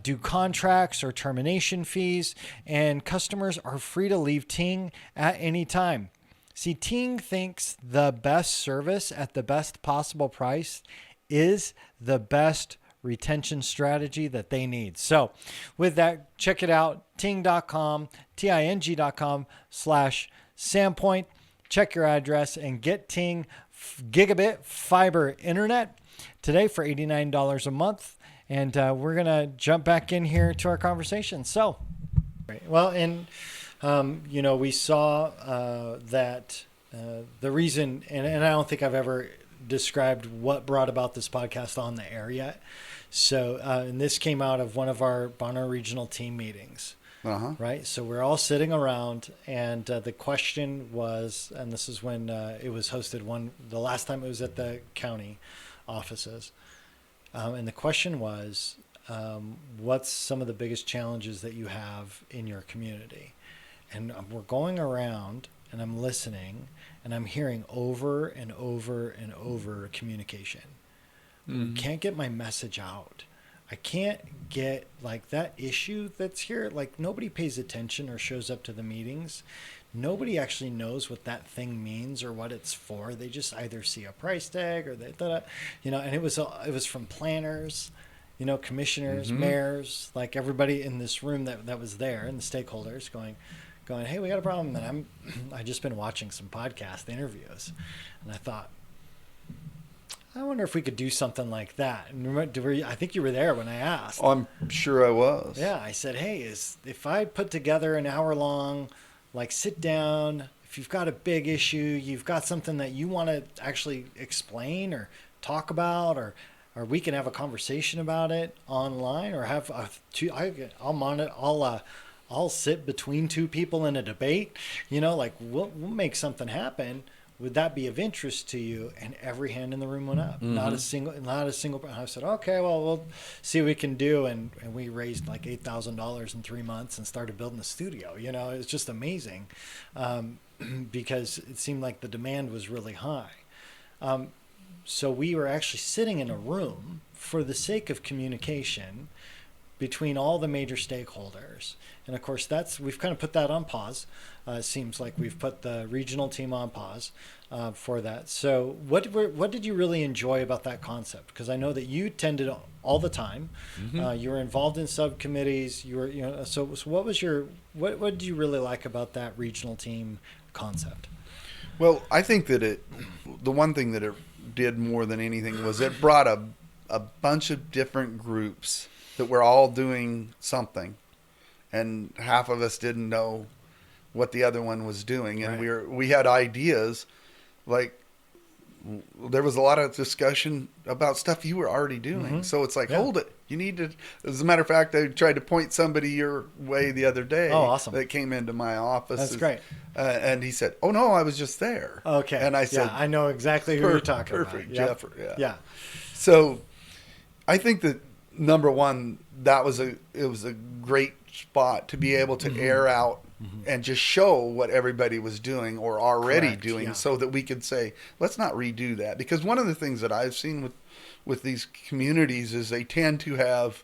do contracts or termination fees, and customers are free to leave Ting at any time. See, Ting thinks the best service at the best possible price is the best retention strategy that they need. So with that, check it out, ting.com, ting.com/Sandpoint. Check your address and get Ting gigabit fiber internet today for $89 a month. And we're going to jump back in here to our conversation. So, well, and we saw that the reason, and I don't think I've ever described what brought about this podcast on the air yet. So, and this came out of one of our Bonner Regional team meetings, right? So we're all sitting around, and the question was, and this is when it was hosted the last time it was at the county offices. And the question was, what's some of the biggest challenges that you have in your community? And we're going around and I'm listening and I'm hearing over and over and over communication. Mm-hmm. Can't get my message out. I can't get like that issue that's here. Like nobody pays attention or shows up to the meetings. Nobody actually knows what that thing means or what it's for. They just either see a price tag or and it was from planners, commissioners, mayors, like everybody in this room that was there and the stakeholders going, hey, we got a problem. And I just been watching some podcast interviews and I thought, I wonder if we could do something like that. And I think you were there when I asked. I'm sure I was. Yeah, I said, hey, if I put together an hour long, like sit down, if you've got a big issue, you've got something that you want to actually explain or talk about, or we can have a conversation about it online, or have I'll sit between two people in a debate, we'll make something happen. would that be of interest to you? And every hand in the room went up. Not a single. And I said, okay, well, we'll see what we can do. And we raised like $8,000 in 3 months and started building the studio. You know, it was just amazing, because it seemed like the demand was really high. So we were actually sitting in a room for the sake of communication between all the major stakeholders. And of course, we've kind of put that on pause. It seems like we've put the regional team on pause for that. So what did you really enjoy about that concept? Because I know that you attended all the time. You were involved in subcommittees. So what did you really like about that regional team concept? Well, I think that the one thing that it did more than anything was it brought a bunch of different groups that were all doing something, and half of us didn't know what the other one was doing, and Right. we had ideas. Like, there was a lot of discussion about stuff you were already doing. So it's like, Yeah. hold it. You need to. As a matter of fact, I tried to point somebody your way the other day. Oh, awesome. That came into my office. That's great. And he said, "Oh no, I was just there." Okay. And I said, yeah, I know exactly who you're talking perfect, about. Jeff. Yeah. Yeah. So I think that number one, it was a great spot to be able to air out and just show what everybody was doing or already Correct, doing, yeah. so that we could say, let's not redo that. Because one of the things that I've seen with these communities is they tend to have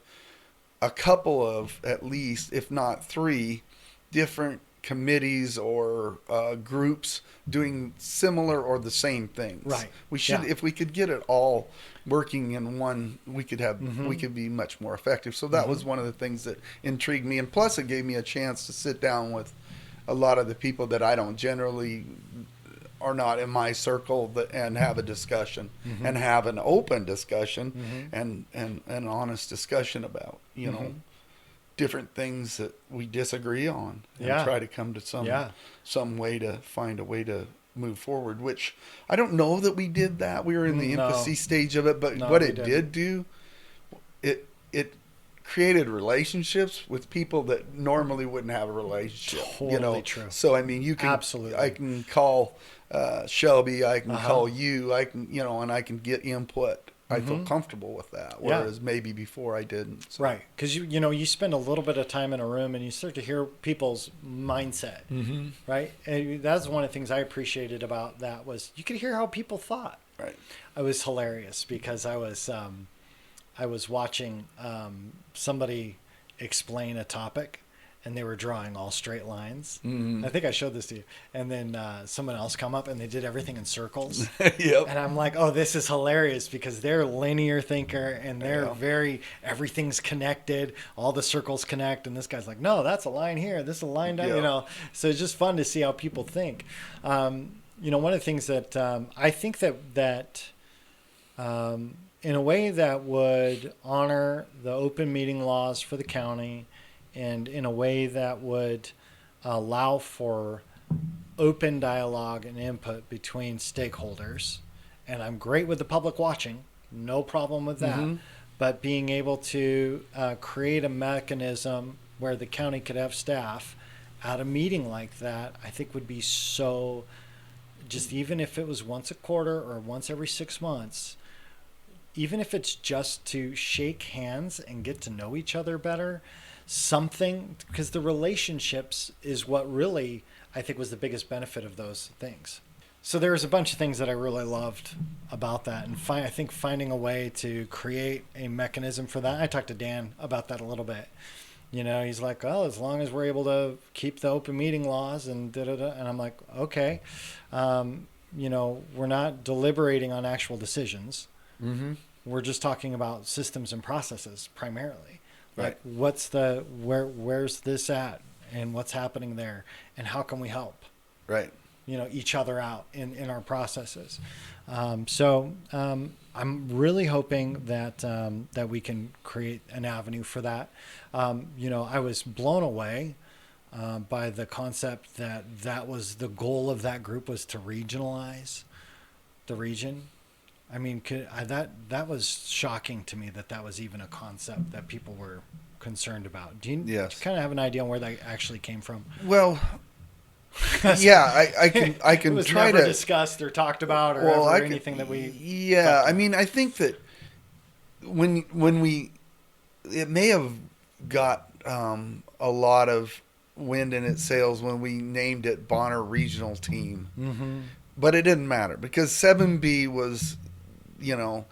a couple of, at least, if not three, different committees or groups doing similar or the same things. Right. We should, Yeah. if we could get it all working in one, we could be much more effective. So that was one of the things that intrigued me, and plus it gave me a chance to sit down with a lot of the people that I don't generally are not in my circle, and have a discussion and have an open discussion and an honest discussion about different things that we disagree on, and Yeah. try to come to some way to find a way to move forward, which I don't know that we did that. We were in the No. infancy stage of it, but No, what we it didn't. did do, it created relationships with people that normally wouldn't have a relationship. Totally true. So I mean, you can Absolutely. I can call Shelby, I can call you, I can and I can get input. I feel comfortable with that, whereas maybe before I didn't. So. Right, because you spend a little bit of time in a room and you start to hear people's mindset, right? And that's one of the things I appreciated about that was you could hear how people thought. Right. It was hilarious because I was watching somebody explain a topic, and they were drawing all straight lines. I think I showed this to you. And then someone else come up and they did everything in circles. Yep. And I'm like, oh, this is hilarious because they're a linear thinker and they're everything's connected. All the circles connect. And this guy's like, no, that's a line here. This is a line down, Yeah. So it's just fun to see how people think. One of the things that I think that in a way that would honor the open meeting laws for the county, and in a way that would allow for open dialogue and input between stakeholders. And I'm great with the public watching, no problem with that. But being able to create a mechanism where the county could have staff at a meeting like that, I think would be so, just even if it was once a quarter or once every 6 months, even if it's just to shake hands and get to know each other better, something, because the relationships is what really I think was the biggest benefit of those things. So there was a bunch of things that I really loved about that, and I think finding a way to create a mechanism for that. I talked to Dan about that a little bit. He's like, oh, as long as we're able to keep the open meeting laws and da-da-da. And I'm like, okay, we're not deliberating on actual decisions. We're just talking about systems and processes primarily. Like, where's this at, and what's happening there, and how can we help? Right. Each other out in our processes. So I'm really hoping that we can create an avenue for that. I was blown away by the concept that was the goal of that group, was to regionalize the region. I mean, that was shocking to me that was even a concept that people were concerned about. Do you kind of have an idea on where that actually came from? Well, Yeah, I It can was try never to discussed or talked about or well, ever I can, anything that we yeah, talked I about. mean, I think that when we it may have got a lot of wind in its sails when we named it Bonner Regional Team, Mm-hmm. but it didn't matter because 7B was, you know,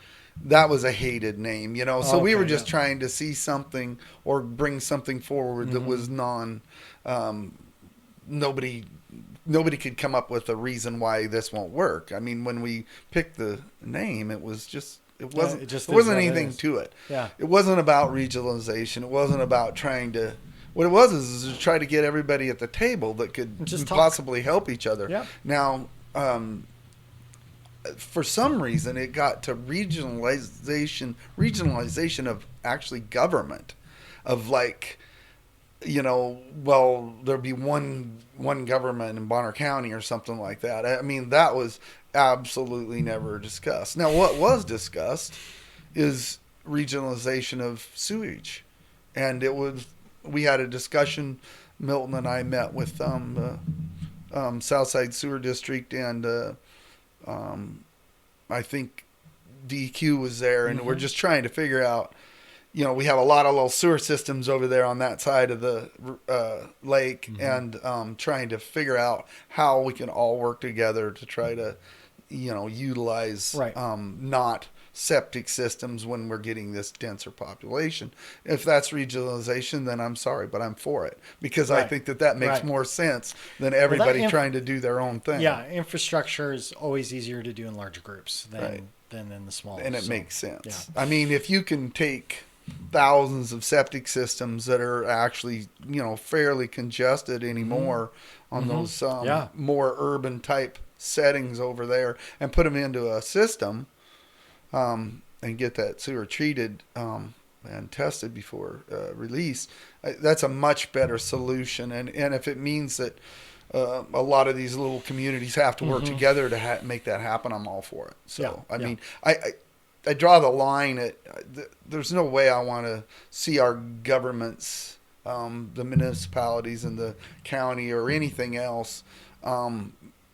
that was a hated name, you know. So we were Okay, just yeah. trying to see something or bring something forward that Mm-hmm. was um, nobody nobody could come up with a reason why this won't work. I mean, when we picked the name, it was just It just there is wasn't what it anything is. to it. Yeah. It wasn't about regionalization. It wasn't about trying to. What it was is to try to get everybody at the table that Just could talk. possibly help each other. Yeah. Now, for some reason, it got to regionalization of actually government, of like, you know, well, there'd be one government in Bonner County or something like that. I mean, that was absolutely never discussed. Now, what was discussed is regionalization of sewage, and it was we had a discussion. Milton and I met with Southside Sewer District, and um, I think DQ was there, and we're Mm-hmm. just trying to figure out, you know, we have a lot of little sewer systems over there on that side of the lake, Mm-hmm. and trying to figure out how we can all work together to try to, you know, utilize Right. not septic systems when we're getting this denser population. If that's regionalization, then I'm sorry, but I'm for it because I Right. think that makes Right. more sense than Well, that everybody trying to do their own thing. yeah, infrastructure is always easier to do in larger groups Right. than in the small. And it So, makes yeah. sense. I mean, if you can take thousands of septic systems that are actually, you know, fairly congested Mm-hmm. anymore on Mm-hmm. those Yeah. more urban type settings over there and put them into a system and get that sewer treated and tested before release, that's a much better solution. And if it means that a lot of these little communities have to work Mm-hmm. together to make that happen, I'm all for it. Yeah. So, I Yeah. mean, I draw the line at there's no way I want to see our governments, the municipalities and the county or anything else,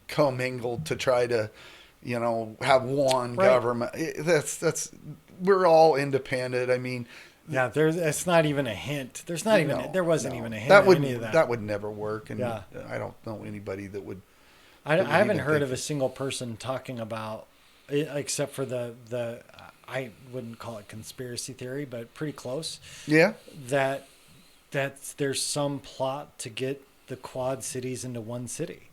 commingled to try to, you know, have one Right. government. That's we're all independent. I mean, Yeah. There's. It's not even a hint. There's not even. no, There wasn't no, even a hint that of any of wouldn't that. that would never work, and Yeah. I don't know anybody I that would haven't even heard think of a single person talking about, except for the I wouldn't call it conspiracy theory, but pretty close. yeah, That there's some plot to get the Quad Cities into one city.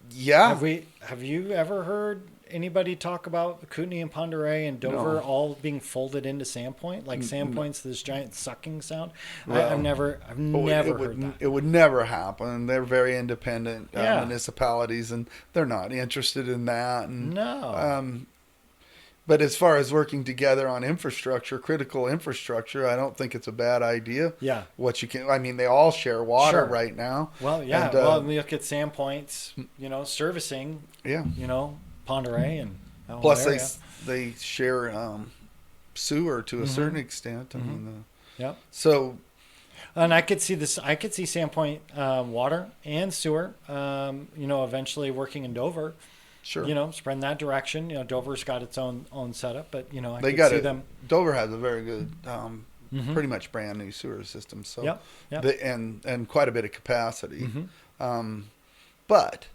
yeah, Have you ever heard anybody talk about Kootenai and Ponderay and Dover no. all being folded into Sandpoint? Like No. Sandpoint's this giant sucking sound. Well, I've oh, never heard that. it would never happen. They're very independent Yeah. municipalities, and they're not interested in that. And No. um, but as far as working together on infrastructure, critical infrastructure, I don't think it's a bad idea. Yeah. What you can, I mean, they all share water Sure. right now. Well, yeah. And, Well, we look at Sandpoint's, servicing, yeah. Ponderay and that whole Plus, area. they share sewer to a Mm-hmm. certain extent. I Mm-hmm. mean, Yep. so And I could see this. I could see Sandpoint water and sewer. Eventually working in Dover. sure. Spreading that direction. Dover's got its own setup, but I They could got see it. them. Dover has a very good, Mm-hmm. pretty much brand new sewer system. So, Yep. Yep. and quite a bit of capacity. Mm-hmm. But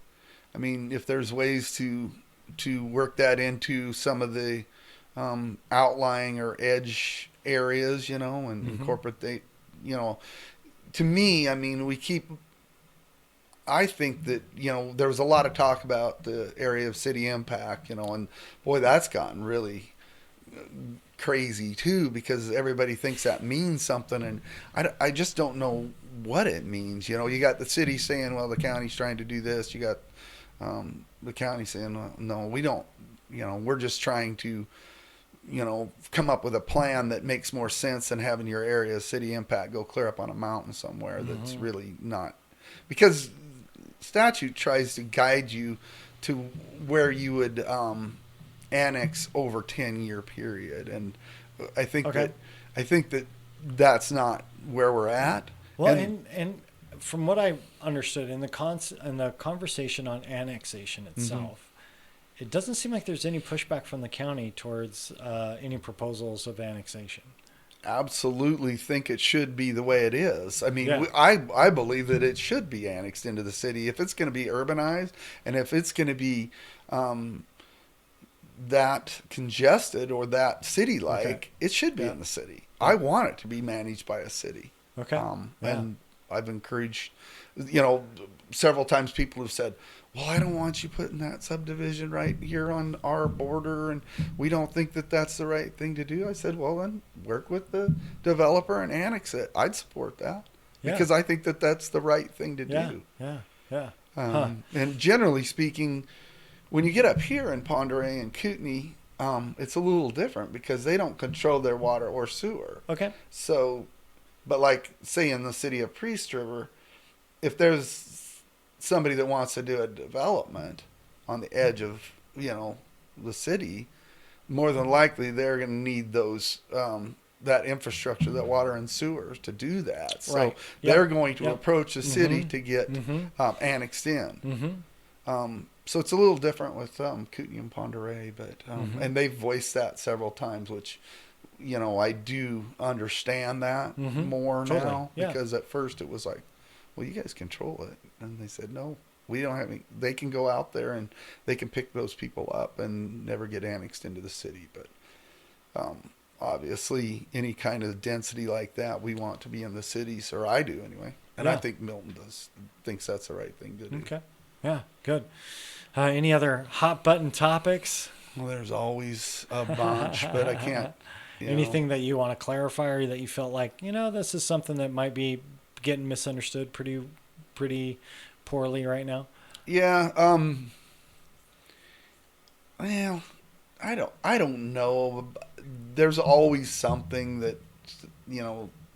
I mean, if there's ways to work that into some of the outlying or edge areas, and Mm-hmm. incorporate to me, I mean, we keep. I think that there was a lot of talk about the area of city impact, and boy, that's gotten really crazy too because everybody thinks that means something, and I just don't know what it means. You got the city saying, well, the county's trying to do this. You got the county saying, well, no, we don't. We're just trying to come up with a plan that makes more sense than having your area of city impact go clear up on a mountain somewhere that's Mm-hmm. really not, because statute tries to guide you to where you would annex over 10-year period, and I think Okay. that that's not where we're at. Well, And and from what I understood in the conversation on annexation itself, it doesn't seem like there's any pushback from the county towards any proposals of annexation. Absolutely think it should be the way it is. I mean, Yeah. I believe that it should be annexed into the city if it's going to be urbanized and if it's going to be that congested or that city like. Okay. It should be Yeah. in the city. I want it to be managed by a city. Okay. Yeah. And I've encouraged, several times people have said, well, I don't want you putting that subdivision right here on our border, and we don't think that that's the right thing to do. I said, well, then work with the developer and annex it. I'd support that Yeah. because I think that that's the right thing to Yeah. do. Yeah. Yeah. And generally speaking, when you get up here in Ponderay and Kootenai, it's a little different because they don't control their water or sewer. Okay. So, but like say in the city of Priest River, if there's somebody that wants to do a development on the edge of the city, more than likely they're going to need those that infrastructure, that water and sewers to do that. So Right. they're Yep. going to Yep. approach the city Mhm. to get Mhm. annexed in. Mhm. So it's a little different with Kootenai and Ponderay, but Mhm. and they've voiced that several times, which I do understand that Mhm. more Totally. now Yeah. because at first it was like, well, you guys control it, and they said no, we don't have any. They can go out there and they can pick those people up and never get annexed into the city, but obviously any kind of density like that, we want to be in the cities, or I do anyway, and I Yeah. think Milton thinks that's the right thing to do. Okay. Yeah. Good. Any other hot button topics? Well, there's always a bunch, but I can't. Anything that you want to clarify or that you felt like, this is something that might be getting misunderstood pretty poorly right now? Yeah. Well, I don't know. There's always something that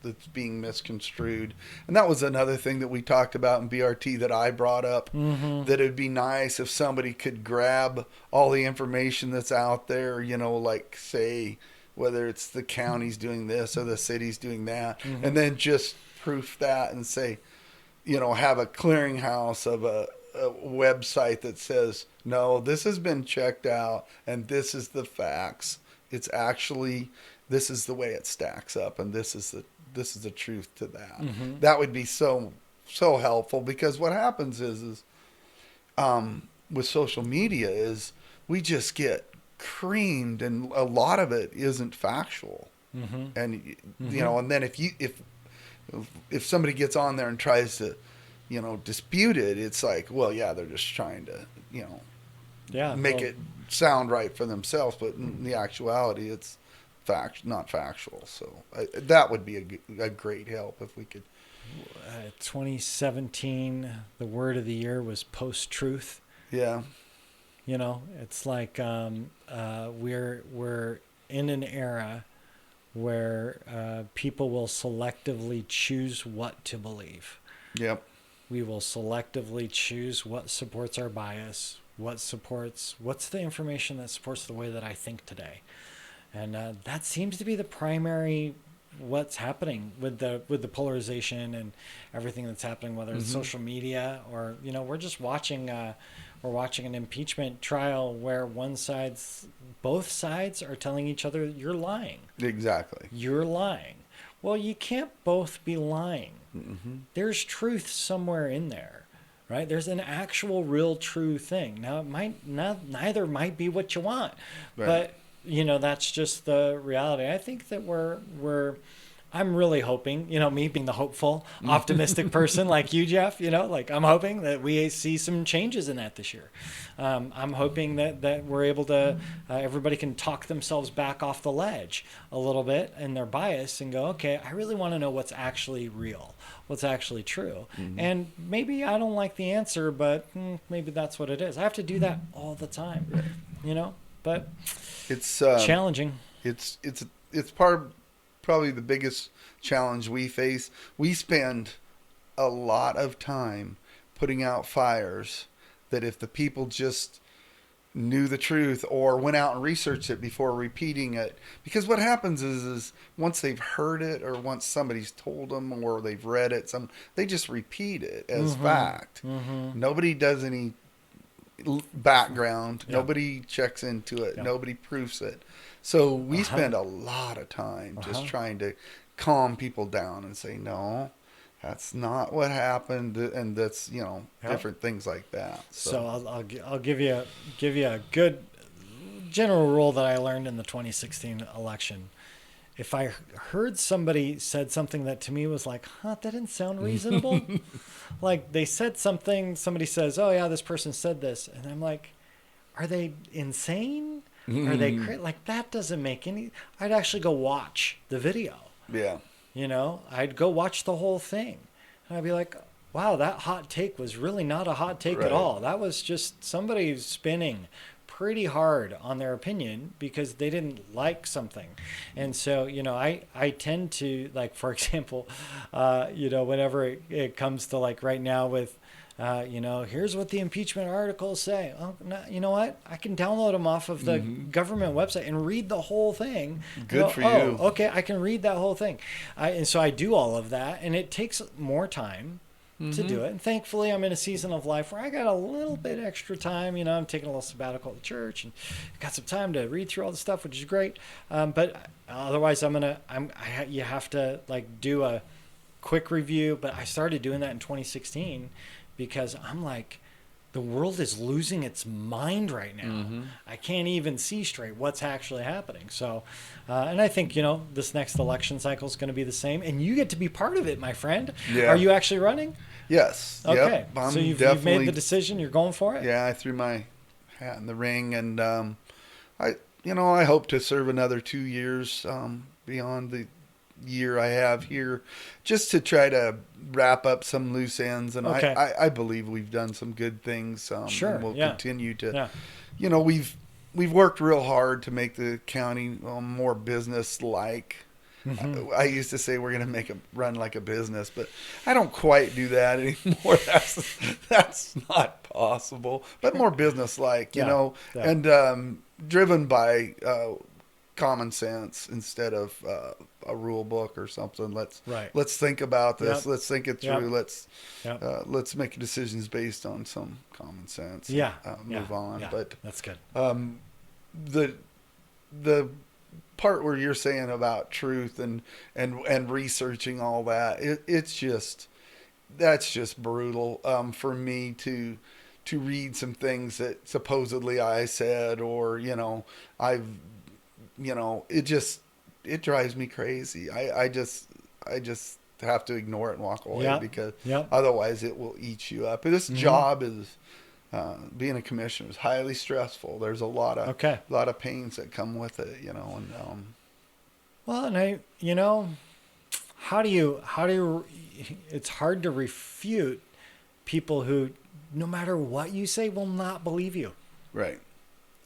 that's being misconstrued, and that was another thing that we talked about in BRT that I brought up. Mm-hmm. That it'd be nice if somebody could grab all the information that's out there. Like say whether it's the county's doing this or the city's doing that, and then just proof that and say, have a clearinghouse of a website that says, no, this has been checked out and this is the facts. It's actually, this is the way it stacks up and this is the truth to that. That would be so helpful, because what happens is with social media is we just get creamed and a lot of it isn't factual. And and then if somebody gets on there and tries to dispute it, it's like, well, yeah, they're just trying to make it sound right for themselves, but in the actuality it's not factual. So that would be a great help if we could. 2017, the word of the year was post-truth. Yeah. It's like we're in an era where people will selectively choose what to believe. Yep. We will selectively choose what supports our bias, what's the information that supports the way that I think today. And that seems to be the primary what's happening with the polarization and everything that's happening, whether it's social media or we're just watching an impeachment trial where both sides are telling each other, you're lying. Exactly. You're lying. Well, you can't both be lying. There's truth somewhere in there, right? There's an actual real true thing. Now, it might not, neither might be what you want, Right. but that's just the reality. I think that I'm really hoping, me being the hopeful, optimistic person like you, Jeff, I'm hoping that we see some changes in that this year. I'm hoping that we're able to, everybody can talk themselves back off the ledge a little bit and their bias and go, okay, I really want to know what's actually real, what's actually true. And maybe I don't like the answer, but maybe that's what it is. I have to do that all the time, but it's challenging. It's probably the biggest challenge we face. We spend a lot of time putting out fires that if the people just knew the truth or went out and researched it before repeating it. Because what happens is once they've heard it or once somebody's told them or they've read it, they just repeat it as fact. Nobody does any background. Nobody checks into it. Nobody proofs it. So we spend a lot of time just trying to calm people down and say, no, that's not what happened, and that's different things like that. So I'll give you a good general rule that I learned in the 2016 election. If I heard somebody said something that to me was like, that didn't sound reasonable. Like they said something, somebody says, oh yeah, this person said this. And I'm like, are they insane? Are they like, that doesn't make any, I'd actually go watch the video. Yeah. I'd go watch the whole thing. And I'd be like, wow, that hot take was really not a hot take at all. That was just somebody spinning pretty hard on their opinion because they didn't like something. And so, I tend to, like, for example, whenever it comes to like right now with, here's what the impeachment articles say. Oh, no, you know what? I can download them off of the government website and read the whole thing. Good for you. Okay, I can read that whole thing. And so I do all of that, and it takes more time to do it. And thankfully, I'm in a season of life where I got a little bit extra time. I'm taking a little sabbatical at church and got some time to read through all the stuff, which is great. But otherwise, you have to like do a quick review. But I started doing that in 2016 because I'm like, the world is losing its mind right now. I can't even see straight what's actually happening. So, and I think, this next election cycle is going to be the same. And you get to be part of it, my friend. Yeah. Are you actually running? Yes. Okay. Yep. So you've made the decision. You're going for it? Yeah, I threw my hat in the ring. And I hope to serve another 2 years beyond the year I have here, just to try to wrap up some loose ends. And I believe we've done some good things. Sure. And we'll continue to, Yeah. we've worked real hard to make the county more business-like. I used to say we're going to make it run like a business, but I don't quite do that anymore. That's not possible, but more business-like, and driven by common sense instead of a rule book or something. Let's think about this. Let's think it through. Let's make decisions based on some common sense. Move on. But that's good. The part where you're saying about truth and researching all that, that's just brutal for me to read some things that supposedly I said, or it drives me crazy. I just have to ignore it and walk away because otherwise it will eat you up. This job is being a commissioner is highly stressful. There's a lot of pains that come with it, Well, and how do you it's hard to refute people who, no matter what you say, will not believe you. Right.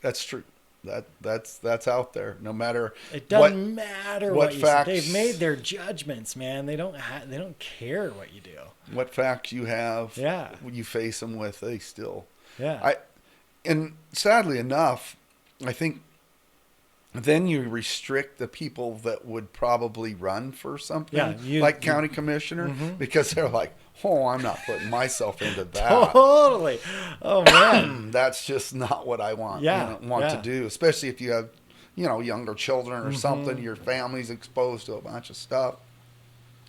That's true. That's out there. No matter it doesn't matter what you facts, say. They've made their judgments, man. They don't care what you do. What facts you have, when you face them with, they still. And sadly enough, I think then you restrict the people that would probably run for something like county commissioner, because they're like, oh, I'm not putting myself into that. Totally. Oh man, that's just not what I want. To do, especially if you have, younger children or something. Your family's exposed to a bunch of stuff.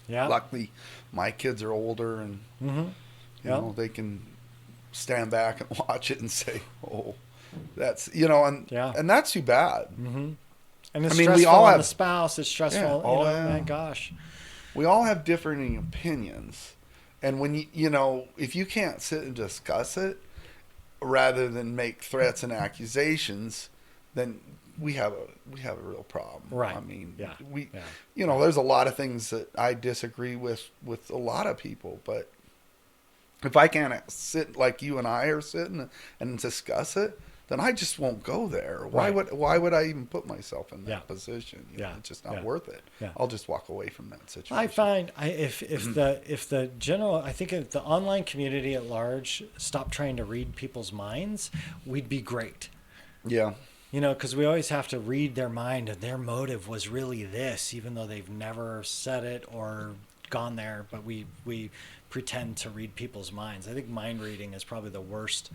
Yeah. Luckily, my kids are older, and they can stand back and watch it and say, oh, that's and that's too bad. And it's stressful on the spouse. It's stressful. My gosh, we all have differing opinions. And when if you can't sit and discuss it rather than make threats and accusations, then we have a real problem. Right. I mean, there's a lot of things that I disagree with a lot of people, but if I can't sit like you and I are sitting and discuss it, then I just won't go there. Why would I even put myself in that position? It's just not worth it. I'll just walk away from that situation. I find if the general, I think if the online community at large stopped trying to read people's minds, we'd be great. Yeah. Because we always have to read their mind, and their motive was really this, even though they've never said it or gone there. But we pretend to read people's minds. I think mind reading is probably the worst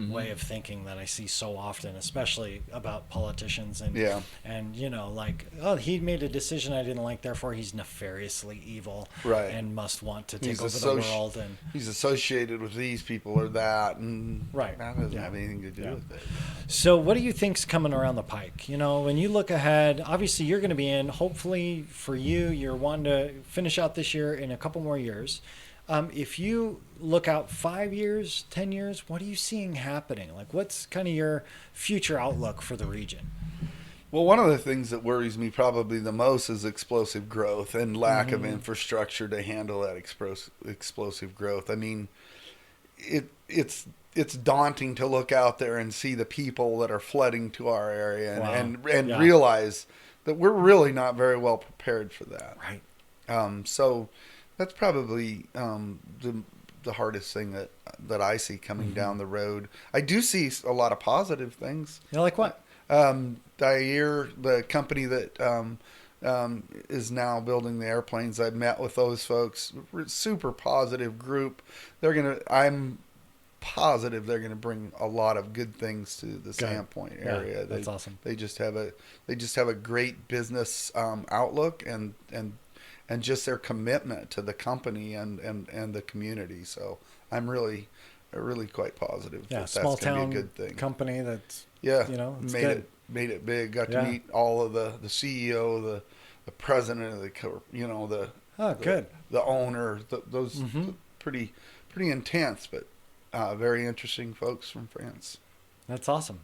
way of thinking that I see so often, especially about politicians. And Yeah. and like, oh, he made a decision I didn't like, therefore he's nefariously evil, Right. and must want to take He's over the world. And he's associated with these people or that, and Right. that doesn't Yeah. have anything to do Yeah. with it. So what do you think's coming around the pike? When you look ahead, obviously you're going to be in, hopefully for you, you're wanting to finish out this year in a couple more years. If you look out 5 years, 10 years, what are you seeing happening? Like, what's kind of your future outlook for the region? Well, one of the things that worries me probably the most is explosive growth and lack of infrastructure to handle that explosive growth. I mean, it's daunting to look out there and see the people that are flooding to our area and Yeah. realize that we're really not very well prepared for that. Right. So that's probably the hardest thing that I see coming down the road. I do see a lot of positive things. Like what? Dair, the company that is now building the airplanes, I've met with those folks. Super positive group. I'm positive they're gonna bring a lot of good things to the Sandpoint area. Yeah, that's awesome. They just have a great business outlook and just their commitment to the company and the community. So I'm really quite positive that small that's going to town be a good thing. company that's it's made good. made it big. Got to meet all of the CEO, the president of Good. the owner. Those pretty intense, but very interesting folks from France. That's awesome.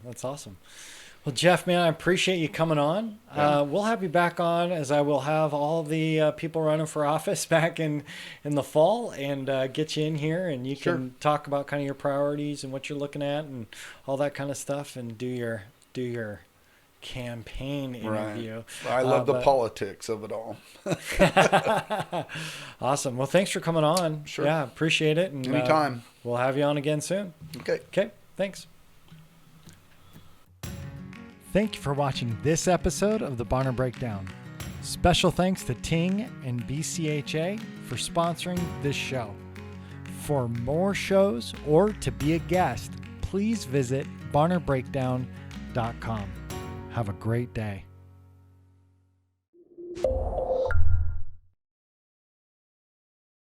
Well, Jeff, man, I appreciate you coming on. Yeah. We'll have you back on, as I will have all the people running for office back in the fall, and get you in here, and you can talk about kind of your priorities and what you're looking at and all that kind of stuff, and do your campaign interview. Right. I love the politics of it all. Awesome. Well, thanks for coming on. Sure. Yeah, appreciate it. And, Anytime. We'll have you on again soon. Okay. Thanks. Thank you for watching this episode of the Bonner Breakdown. Special thanks to Ting and BCHA for sponsoring this show. For more shows or to be a guest, please visit bonnerbreakdown.com. Have a great day.